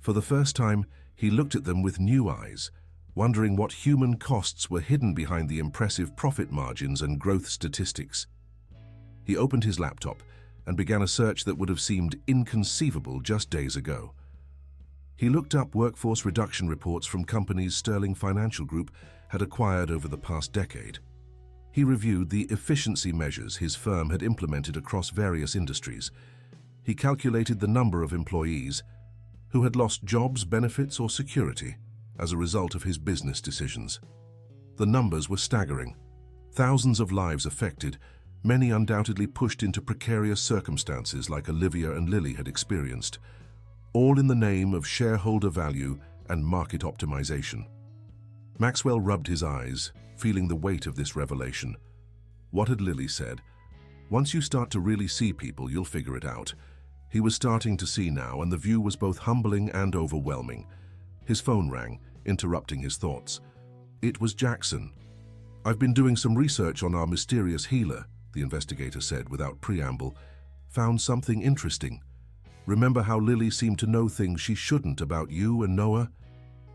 For the first time, he looked at them with new eyes, wondering what human costs were hidden behind the impressive profit margins and growth statistics. He opened his laptop and began a search that would have seemed inconceivable just days ago. He looked up workforce reduction reports from companies Sterling Financial Group had acquired over the past decade. He reviewed the efficiency measures his firm had implemented across various industries. He calculated the number of employees who had lost jobs, benefits, or security as a result of his business decisions. The numbers were staggering. Thousands of lives affected, many undoubtedly pushed into precarious circumstances like Olivia and Lily had experienced, all in the name of shareholder value and market optimization. Maxwell rubbed his eyes, feeling the weight of this revelation. What had Lily said? Once you start to really see people, you'll figure it out. He was starting to see now, and the view was both humbling and overwhelming. His phone rang, interrupting his thoughts. It was Jackson. "I've been doing some research on our mysterious healer," the investigator said without preamble. "Found something interesting. Remember how Lily seemed to know things she shouldn't about you and Noah?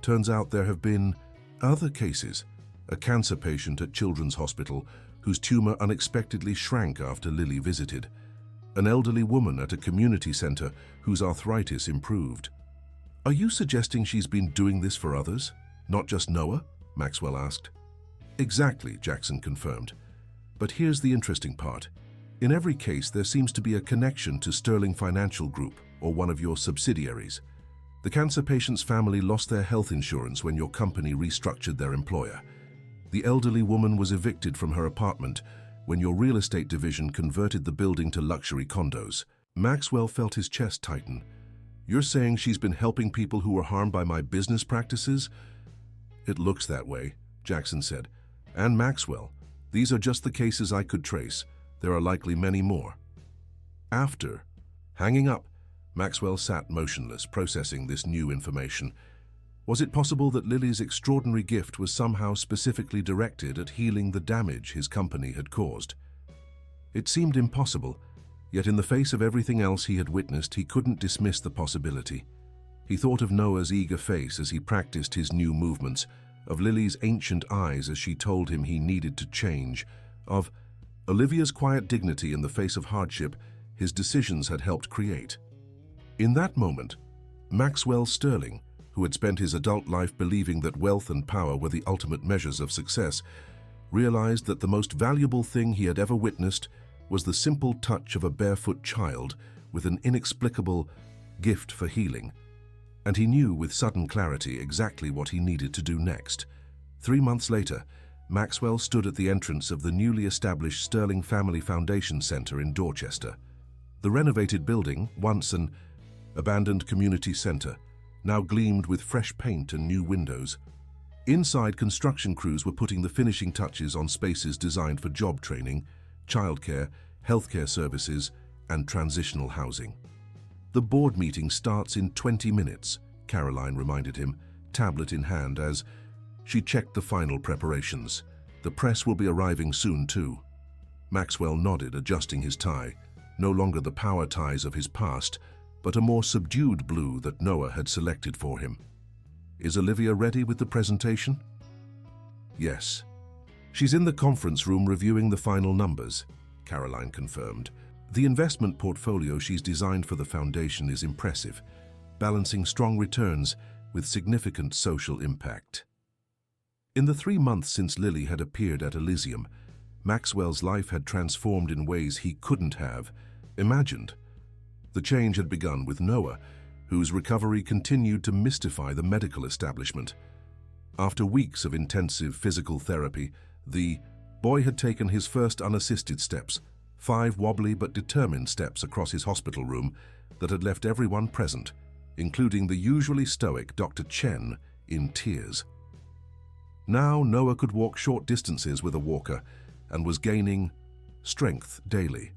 Turns out there have been other cases. A cancer patient at Children's Hospital whose tumor unexpectedly shrank after Lily visited. An elderly woman at a community center whose arthritis improved." "Are you suggesting she's been doing this for others, not just Noah?" Maxwell asked. "Exactly," Jackson confirmed. "But here's the interesting part. In every case, there seems to be a connection to Sterling Financial Group or one of your subsidiaries. The cancer patient's family lost their health insurance when your company restructured their employer. The elderly woman was evicted from her apartment when your real estate division converted the building to luxury condos." Maxwell felt his chest tighten. "You're saying she's been helping people who were harmed by my business practices?" "It looks that way," Jackson said. "And Maxwell, these are just the cases I could trace. There are likely many more." After hanging up, Maxwell sat motionless, processing this new information. Was it possible that Lily's extraordinary gift was somehow specifically directed at healing the damage his company had caused? It seemed impossible, yet in the face of everything else he had witnessed, he couldn't dismiss the possibility. He thought of Noah's eager face as he practiced his new movements, of Lily's ancient eyes as she told him he needed to change, of Olivia's quiet dignity in the face of hardship his decisions had helped create. In that moment, Maxwell Sterling, who had spent his adult life believing that wealth and power were the ultimate measures of success, realized that the most valuable thing he had ever witnessed was the simple touch of a barefoot child with an inexplicable gift for healing. And he knew with sudden clarity exactly what he needed to do next. 3 months later, Maxwell stood at the entrance of the newly established Sterling Family Foundation Center in Dorchester. The renovated building, once an abandoned community center, now gleamed with fresh paint and new windows. Inside, construction crews were putting the finishing touches on spaces designed for job training, childcare, healthcare services, and transitional housing. "The board meeting starts in 20 minutes, Caroline reminded him, tablet in hand, as she checked the final preparations. "The press will be arriving soon, too." Maxwell nodded, adjusting his tie, no longer the power ties of his past, but a more subdued blue that Noah had selected for him. "Is Olivia ready with the presentation?" "Yes. She's in the conference room reviewing the final numbers," Caroline confirmed. "The investment portfolio she's designed for the foundation is impressive, balancing strong returns with significant social impact." In the 3 months since Lily had appeared at Elysium, Maxwell's life had transformed in ways he couldn't have imagined. The change had begun with Noah, whose recovery continued to mystify the medical establishment. After weeks of intensive physical therapy, the boy had taken his first unassisted steps, 5 wobbly but determined steps across his hospital room that had left everyone present, including the usually stoic Dr. Chen, in tears. Now Noah could walk short distances with a walker and was gaining strength daily.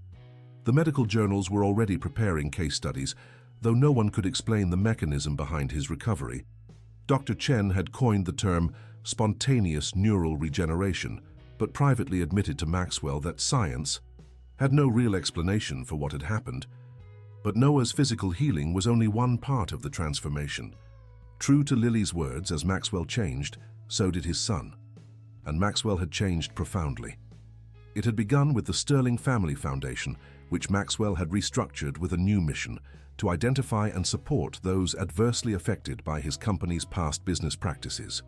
The medical journals were already preparing case studies, though no one could explain the mechanism behind his recovery. Dr. Chen had coined the term spontaneous neural regeneration, but privately admitted to Maxwell that science had no real explanation for what had happened. But Noah's physical healing was only one part of the transformation. True to Lily's words, as Maxwell changed, so did his son. And Maxwell had changed profoundly. It had begun with the Sterling Family Foundation, which Maxwell had restructured with a new mission: to identify and support those adversely affected by his company's past business practices.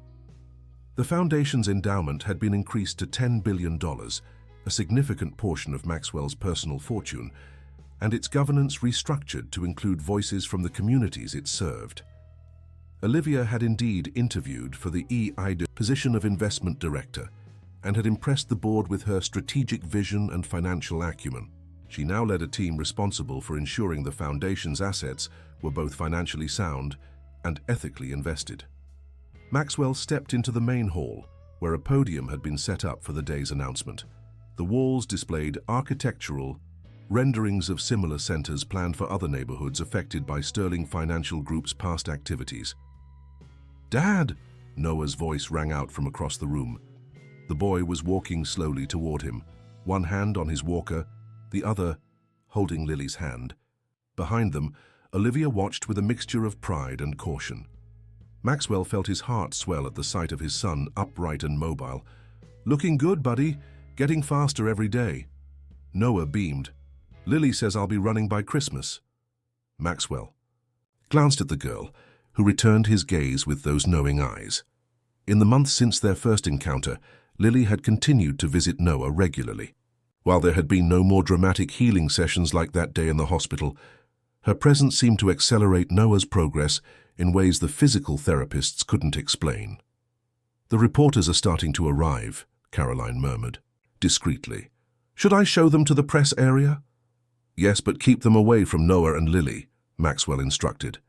The foundation's endowment had been increased to $10 billion, a significant portion of Maxwell's personal fortune, and its governance restructured to include voices from the communities it served. Olivia had indeed interviewed for the position of investment director and had impressed the board with her strategic vision and financial acumen. She now led a team responsible for ensuring the foundation's assets were both financially sound and ethically invested. Maxwell stepped into the main hall, where a podium had been set up for the day's announcement. The walls displayed architectural renderings of similar centers planned for other neighborhoods affected by Sterling Financial Group's past activities. "Dad!" Noah's voice rang out from across the room. The boy was walking slowly toward him, one hand on his walker, the other holding Lily's hand. Behind them, Olivia watched with a mixture of pride and caution. Maxwell felt his heart swell at the sight of his son, upright and mobile. "Looking good, buddy. Getting faster every day." Noah beamed. "Lily says I'll be running by Christmas." Maxwell glanced at the girl, who returned his gaze with those knowing eyes. In the months since their first encounter, Lily had continued to visit Noah regularly. While there had been no more dramatic healing sessions like that day in the hospital, her presence seemed to accelerate Noah's progress in ways the physical therapists couldn't explain. "The reporters are starting to arrive," Caroline murmured, discreetly. "Should I show them to the press area?" "Yes, but keep them away from Noah and Lily," Maxwell instructed.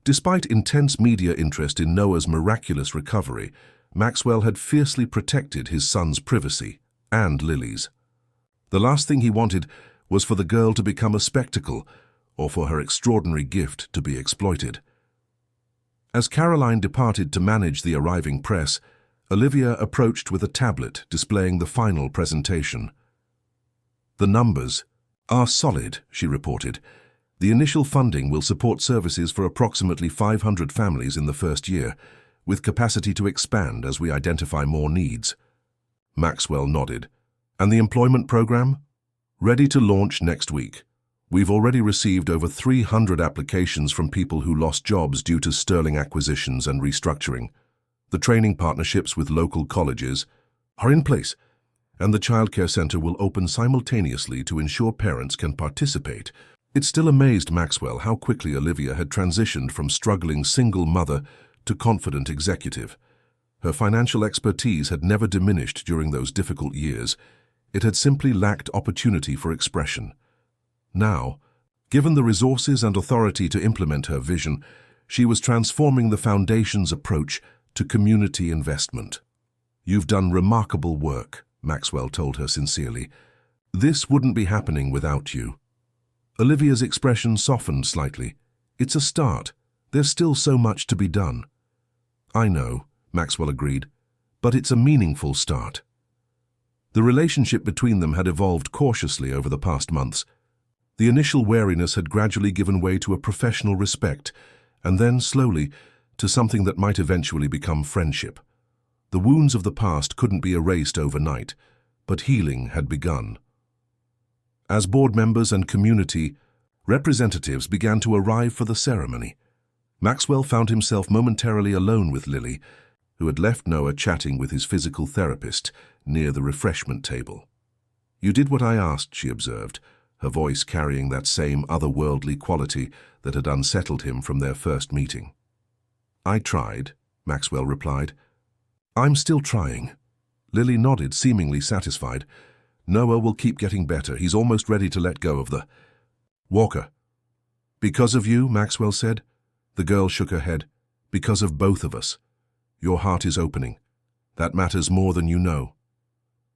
Despite intense media interest in Noah's miraculous recovery, Maxwell had fiercely protected his son's privacy and Lily's. The last thing he wanted was for the girl to become a spectacle or for her extraordinary gift to be exploited. As Caroline departed to manage the arriving press, Olivia approached with a tablet displaying the final presentation. "The numbers are solid," she reported. "The initial funding will support services for approximately 500 families in the first year, with capacity to expand as we identify more needs." Maxwell nodded. "And the employment program?" "Ready to launch next week. We've already received over 300 applications from people who lost jobs due to Sterling acquisitions and restructuring. The training partnerships with local colleges are in place, and the childcare center will open simultaneously to ensure parents can participate." It still amazed Maxwell how quickly Olivia had transitioned from struggling single mother to confident executive. Her financial expertise had never diminished during those difficult years. It had simply lacked opportunity for expression. Now, given the resources and authority to implement her vision, she was transforming the Foundation's approach to community investment. "You've done remarkable work," Maxwell told her sincerely. "This wouldn't be happening without you." Olivia's expression softened slightly. "It's a start. There's still so much to be done." "I know," Maxwell agreed, "but it's a meaningful start." The relationship between them had evolved cautiously over the past months. The initial wariness had gradually given way to a professional respect, and then, slowly, to something that might eventually become friendship. The wounds of the past couldn't be erased overnight, but healing had begun. As board members and community representatives began to arrive for the ceremony, Maxwell found himself momentarily alone with Lily, who had left Noah chatting with his physical therapist near the refreshment table. "You did what I asked," she observed, her voice carrying that same otherworldly quality that had unsettled him from their first meeting. "I tried," Maxwell replied. "I'm still trying." Lily nodded, seemingly satisfied. "Noah will keep getting better. He's almost ready to let go of the Walker." "Because of you," Maxwell said. The girl shook her head. "Because of both of us. Your heart is opening. That matters more than you know."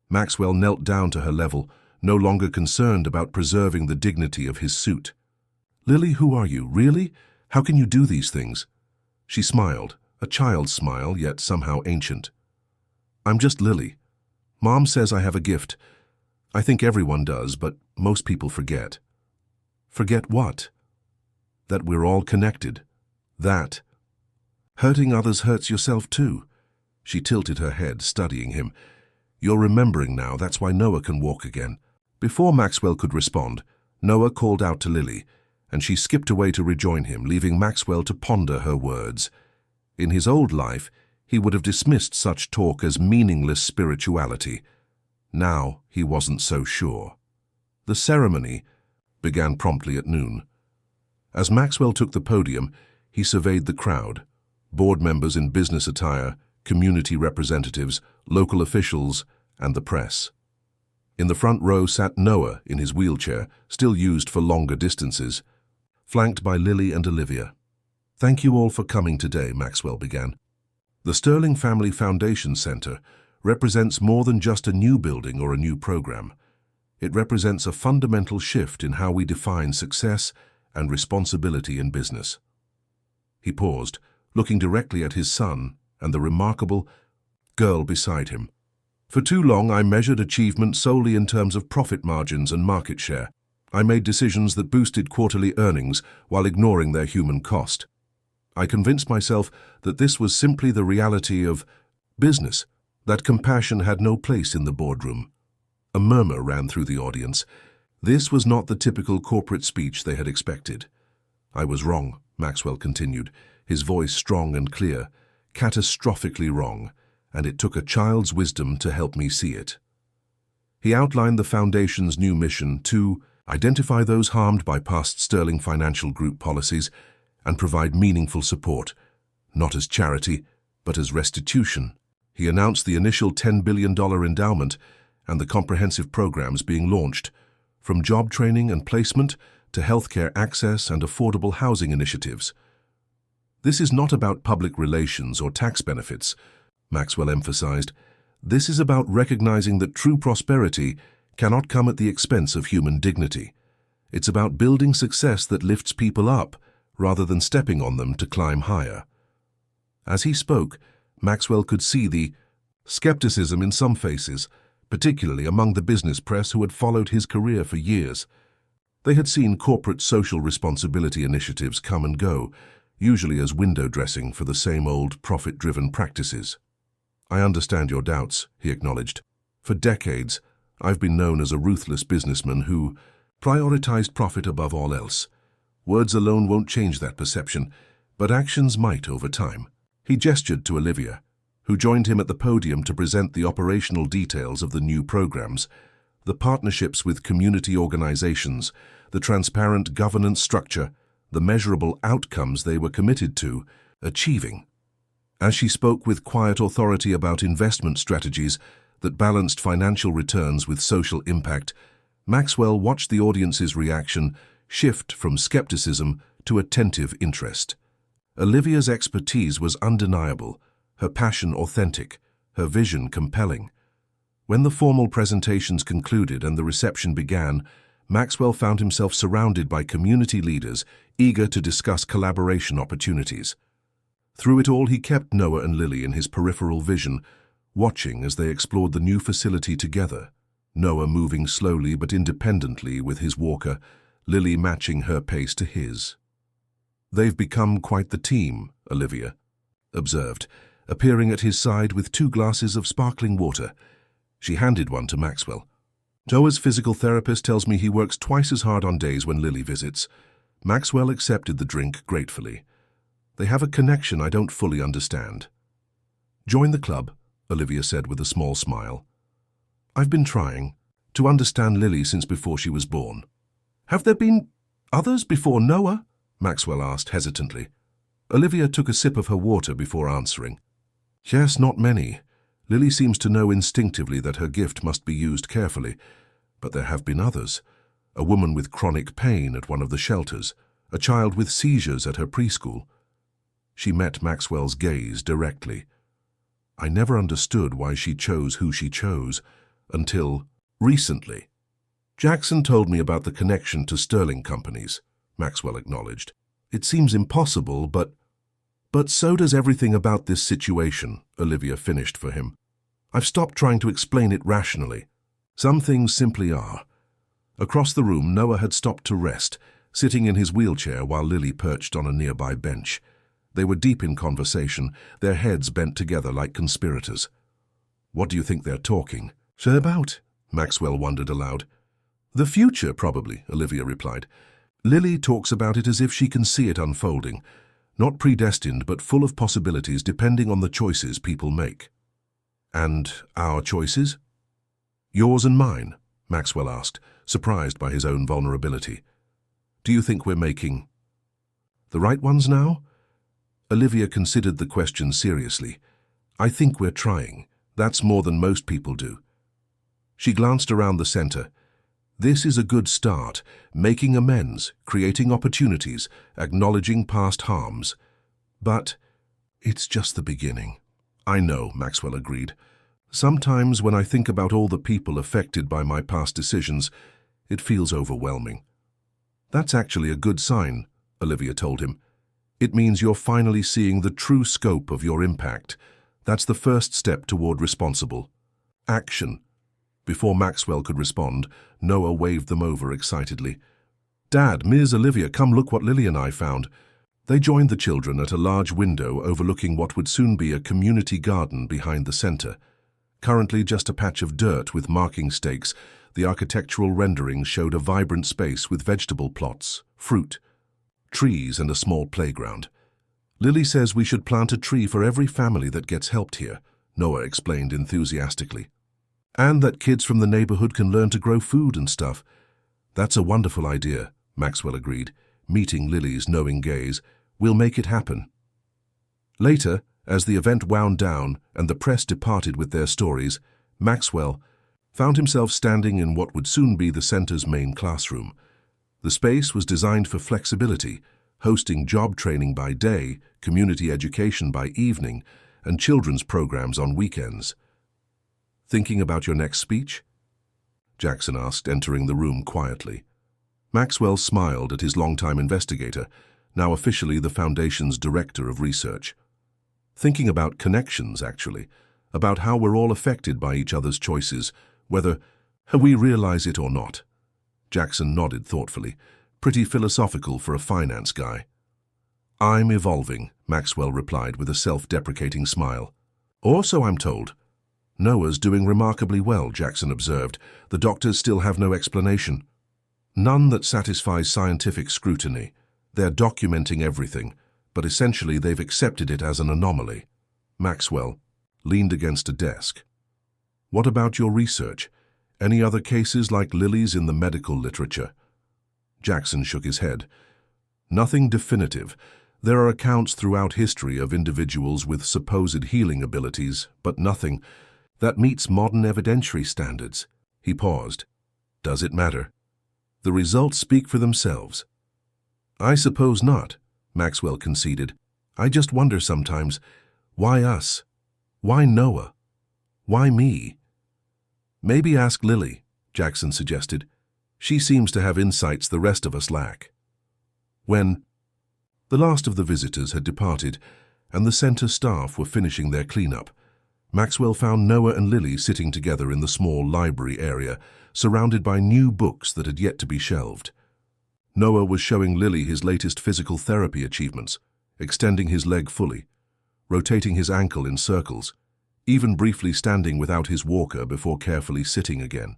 Maxwell knelt down to her level, no longer concerned about preserving the dignity of his suit. "Lily, who are you? Really? How can you do these things?" She smiled, a child's smile, yet somehow ancient. "I'm just Lily. Mom says I have a gift. I think everyone does, but most people forget." "Forget what?" "That we're all connected. That. Hurting others hurts yourself too." She tilted her head, studying him. "You're remembering now, that's why Noah can walk again." Before Maxwell could respond, Noah called out to Lily, and she skipped away to rejoin him, leaving Maxwell to ponder her words. In his old life, he would have dismissed such talk as meaningless spirituality. Now he wasn't so sure. The ceremony began promptly at noon. As Maxwell took the podium, he surveyed the crowd, board members in business attire, community representatives, local officials, and the press. In the front row sat Noah in his wheelchair, still used for longer distances, flanked by Lily and Olivia. "Thank you all for coming today," Maxwell began. "The Sterling Family Foundation Center represents more than just a new building or a new program. It represents a fundamental shift in how we define success and responsibility in business. He paused, looking directly at his son and the remarkable girl beside him. For too long, I measured achievement solely in terms of profit margins and market share. I made decisions that boosted quarterly earnings while ignoring their human cost. I convinced myself that this was simply the reality of business, that compassion had no place in the boardroom. A murmur ran through the audience. This was not the typical corporate speech they had expected. I was wrong, Maxwell continued, his voice strong and clear, catastrophically wrong, and it took a child's wisdom to help me see it. He outlined the Foundation's new mission to identify those harmed by past Sterling Financial Group policies and provide meaningful support, not as charity, but as restitution. He announced the initial $10 billion endowment and the comprehensive programs being launched, from job training and placement to healthcare access and affordable housing initiatives. This is not about public relations or tax benefits, Maxwell emphasized. This is about recognizing that true prosperity cannot come at the expense of human dignity. It's about building success that lifts people up rather than stepping on them to climb higher. As he spoke, Maxwell could see the skepticism in some faces, particularly among the business press who had followed his career for years. They had seen corporate social responsibility initiatives come and go, usually as window dressing for the same old profit-driven practices. I understand your doubts, he acknowledged. For decades, I've been known as a ruthless businessman who prioritized profit above all else. Words alone won't change that perception, but actions might over time. He gestured to Olivia, who joined him at the podium to present the operational details of the new programs, the partnerships with community organizations, the transparent governance structure, the measurable outcomes they were committed to achieving. As she spoke with quiet authority about investment strategies that balanced financial returns with social impact, Maxwell watched the audience's reaction shift from skepticism to attentive interest. Olivia's expertise was undeniable, her passion authentic, her vision compelling. When the formal presentations concluded and the reception began, Maxwell found himself surrounded by community leaders eager to discuss collaboration opportunities. Through it all, he kept Noah and Lily in his peripheral vision, watching as they explored the new facility together, Noah moving slowly but independently with his walker, Lily matching her pace to his. "They've become quite the team," Olivia observed, appearing at his side with 2 glasses of sparkling water. She handed one to Maxwell. "Noah's physical therapist tells me he works twice as hard on days when Lily visits." Maxwell accepted the drink gratefully. "They have a connection I don't fully understand." "Join the club," Olivia said with a small smile. "I've been trying to understand Lily since before she was born." "Have there been others before Noah?" Maxwell asked hesitantly. Olivia took a sip of her water before answering. "Yes, not many. Lily seems to know instinctively that her gift must be used carefully, but there have been others. A woman with chronic pain at one of the shelters, a child with seizures at her preschool." She met Maxwell's gaze directly. "I never understood why she chose who she chose, until recently." "Jackson told me about the connection to Sterling companies," Maxwell acknowledged. "It seems impossible, but so does everything about this situation," Olivia finished for him. "I've stopped trying to explain it rationally. Some things simply are." Across the room, Noah had stopped to rest, sitting in his wheelchair while Lily perched on a nearby bench. They were deep in conversation, their heads bent together like conspirators. "What do you think they're talking about?" Maxwell wondered aloud. "The future, probably," Olivia replied. "Lily talks about it as if she can see it unfolding, not predestined but full of possibilities depending on the choices people make." "And our choices?" "Yours and mine," Maxwell asked, surprised by his own vulnerability. "Do you think we're making the right ones now?" Olivia considered the question seriously. "I think we're trying. That's more than most people do." She glanced around the center. "This is a good start, making amends, creating opportunities, acknowledging past harms. But it's just the beginning." "I know," Maxwell agreed. Sometimes when I think about all the people affected by my past decisions, it feels overwhelming. That's actually a good sign, Olivia told him. It means you're finally seeing the true scope of your impact. That's the first step toward responsible action. Before Maxwell could respond, Noah waved them over excitedly. Dad, Ms. Olivia, come look what Lily and I found. They joined the children at a large window overlooking what would soon be a community garden behind the center. Currently just a patch of dirt with marking stakes, the architectural renderings showed a vibrant space with vegetable plots, fruit, trees, and a small playground. Lily says we should plant a tree for every family that gets helped here, Noah explained enthusiastically. And that kids from the neighborhood can learn to grow food and stuff. That's a wonderful idea, Maxwell agreed, meeting Lily's knowing gaze. We'll make it happen. Later, as the event wound down and the press departed with their stories, Maxwell found himself standing in what would soon be the center's main classroom. The space was designed for flexibility, hosting job training by day, community education by evening, and children's programs on weekends. Thinking about your next speech? Jackson asked, entering the room quietly. Maxwell smiled at his longtime investigator, now officially the Foundation's Director of Research. Thinking about connections, actually, about how we're all affected by each other's choices, whether we realize it or not. Jackson nodded thoughtfully, pretty philosophical for a finance guy. I'm evolving, Maxwell replied with a self-deprecating smile. Or so I'm told. Noah's doing remarkably well, Jackson observed. The doctors still have no explanation. None that satisfies scientific scrutiny. They're documenting everything, but essentially they've accepted it as an anomaly. Maxwell leaned against a desk. What about your research? Any other cases like Lily's in the medical literature? Jackson shook his head. Nothing definitive. There are accounts throughout history of individuals with supposed healing abilities, but nothing that meets modern evidentiary standards. He paused. Does it matter? The results speak for themselves. I suppose not, Maxwell conceded. I just wonder sometimes, why us? Why Noah? Why me? Maybe ask Lily, Jackson suggested. She seems to have insights the rest of us lack. When the last of the visitors had departed and the center staff were finishing their cleanup, Maxwell found Noah and Lily sitting together in the small library area, surrounded by new books that had yet to be shelved. Noah was showing Lily his latest physical therapy achievements, extending his leg fully, rotating his ankle in circles, even briefly standing without his walker before carefully sitting again.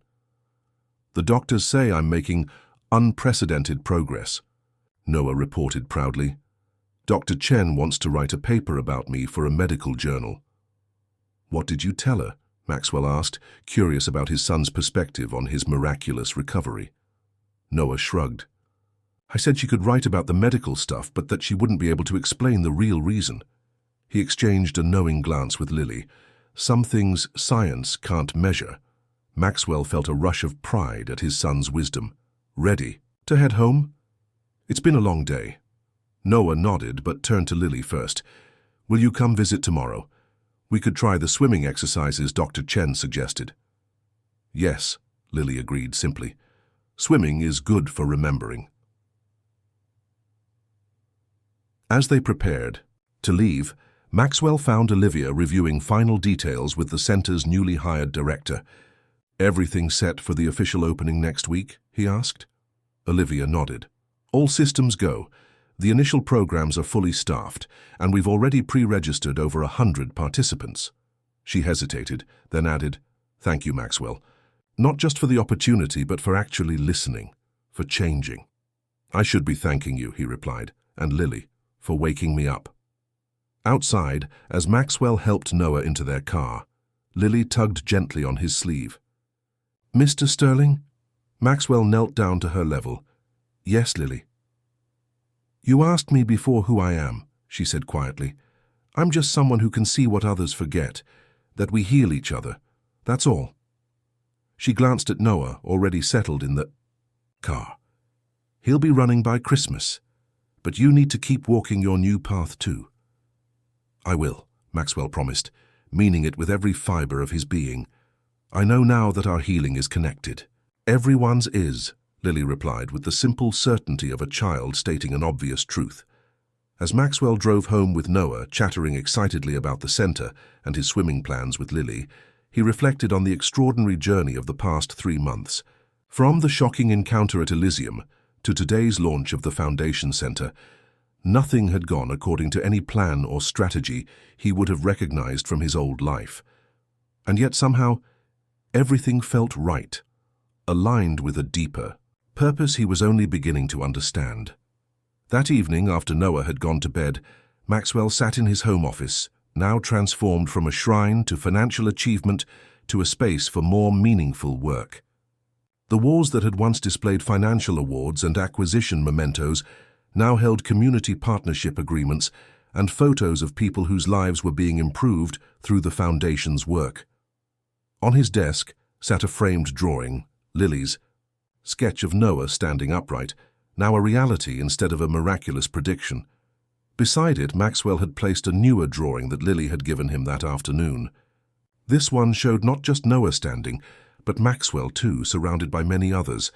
The doctors say I'm making unprecedented progress, Noah reported proudly. Dr. Chen wants to write a paper about me for a medical journal. What did you tell her? Maxwell asked, curious about his son's perspective on his miraculous recovery. Noah shrugged. I said she could write about the medical stuff, but that she wouldn't be able to explain the real reason. He exchanged a knowing glance with Lily. Some things science can't measure. Maxwell felt a rush of pride at his son's wisdom. Ready to head home? It's been a long day. Noah nodded, but turned to Lily first. Will you come visit tomorrow? We could try the swimming exercises Dr. Chen suggested. Yes, Lily agreed simply. Swimming is good for remembering. As they prepared to leave, Maxwell found Olivia reviewing final details with the center's newly hired director. Everything set for the official opening next week? He asked. Olivia nodded. All systems go. The initial programs are fully staffed, and we've already pre-registered over 100 participants. She hesitated, then added, Thank you, Maxwell. Not just for the opportunity, but for actually listening, for changing. I should be thanking you, he replied, and Lily, for waking me up. Outside, as Maxwell helped Noah into their car, Lily tugged gently on his sleeve. Mr. Sterling? Maxwell knelt down to her level. Yes, Lily. You asked me before who I am, she said quietly. I'm just someone who can see what others forget, that we heal each other. That's all. She glanced at Noah, already settled in the car. He'll be running by Christmas, but you need to keep walking your new path too. I will, Maxwell promised, meaning it with every fiber of his being. "I know now that our healing is connected." "Everyone's is," Lily replied with the simple certainty of a child stating an obvious truth. As Maxwell drove home with Noah, chattering excitedly about the center and his swimming plans with Lily, he reflected on the extraordinary journey of the past 3 months. From the shocking encounter at Elysium to today's launch of the Foundation Center, nothing had gone according to any plan or strategy he would have recognized from his old life. And yet somehow, everything felt right, aligned with a deeper purpose he was only beginning to understand. That evening, after Noah had gone to bed, Maxwell sat in his home office, now transformed from a shrine to financial achievement to a space for more meaningful work. The walls that had once displayed financial awards and acquisition mementos now held community partnership agreements and photos of people whose lives were being improved through the Foundation's work. On his desk sat a framed drawing, Lily's sketch of Noah standing upright, now a reality instead of a miraculous prediction. Beside it, Maxwell had placed a newer drawing that Lily had given him that afternoon. This one showed not just Noah standing, but Maxwell too, surrounded by many others,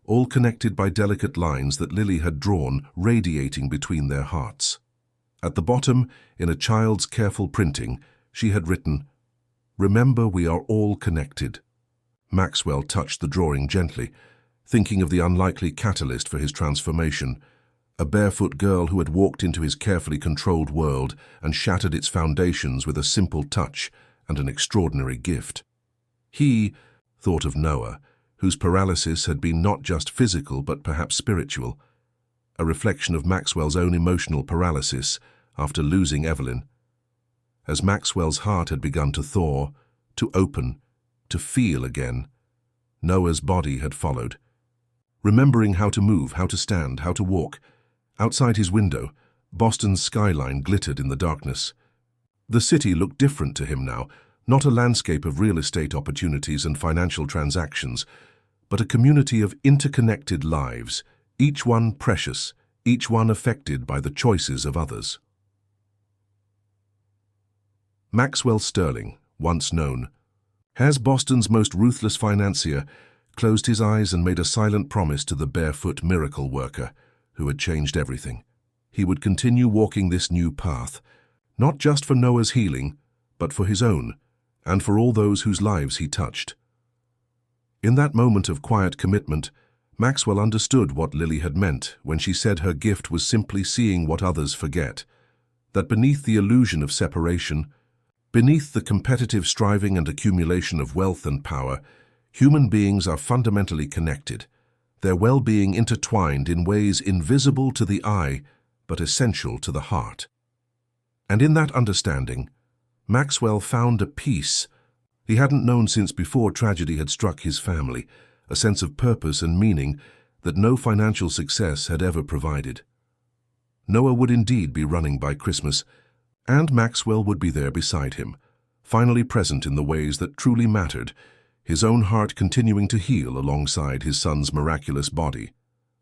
all connected by delicate lines that Lily had drawn radiating between their hearts. At the bottom, in a child's careful printing, she had written, "Remember, we are all connected." Maxwell touched the drawing gently, thinking of the unlikely catalyst for his transformation, a barefoot girl who had walked into his carefully controlled world and shattered its foundations with a simple touch and an extraordinary gift. He thought of Noah, whose paralysis had been not just physical but perhaps spiritual, a reflection of Maxwell's own emotional paralysis after losing Evelyn. As Maxwell's heart had begun to thaw, to open, to feel again, Noah's body had followed. Remembering how to move, how to stand, how to walk, outside his window, Boston's skyline glittered in the darkness. The city looked different to him now, not a landscape of real estate opportunities and financial transactions, but a community of interconnected lives, each one precious, each one affected by the choices of others. Maxwell Sterling, once known as Boston's most ruthless financier, closed his eyes and made a silent promise to the barefoot miracle worker who had changed everything. He would continue walking this new path, not just for Noah's healing, but for his own, and for all those whose lives he touched. In that moment of quiet commitment, Maxwell understood what Lily had meant when she said her gift was simply seeing what others forget, that beneath the illusion of separation, beneath the competitive striving and accumulation of wealth and power, human beings are fundamentally connected, their well-being intertwined in ways invisible to the eye but essential to the heart. And in that understanding, Maxwell found a peace he hadn't known since before tragedy had struck his family, a sense of purpose and meaning that no financial success had ever provided. Noah would indeed be running by Christmas, and Maxwell would be there beside him, finally present in the ways that truly mattered, his own heart continuing to heal alongside his son's miraculous body,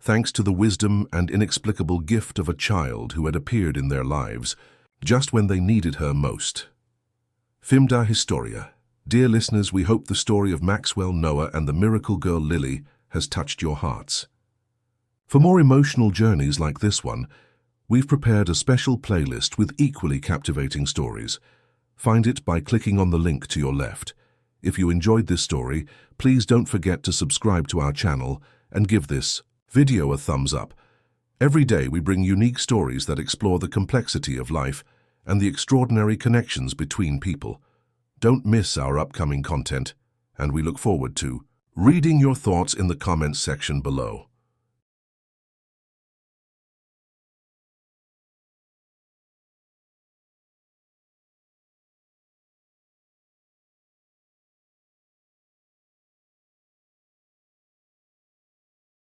thanks to the wisdom and inexplicable gift of a child who had appeared in their lives just when they needed her most. Fimda Historia. Dear listeners, we hope the story of Maxwell, Noah, and the miracle girl Lily has touched your hearts. For more emotional journeys like this one, we've prepared a special playlist with equally captivating stories. Find it by clicking on the link to your left. If you enjoyed this story, please don't forget to subscribe to our channel and give this video a thumbs up. Every day we bring unique stories that explore the complexity of life and the extraordinary connections between people. Don't miss our upcoming content, and we look forward to reading your thoughts in the comments section below.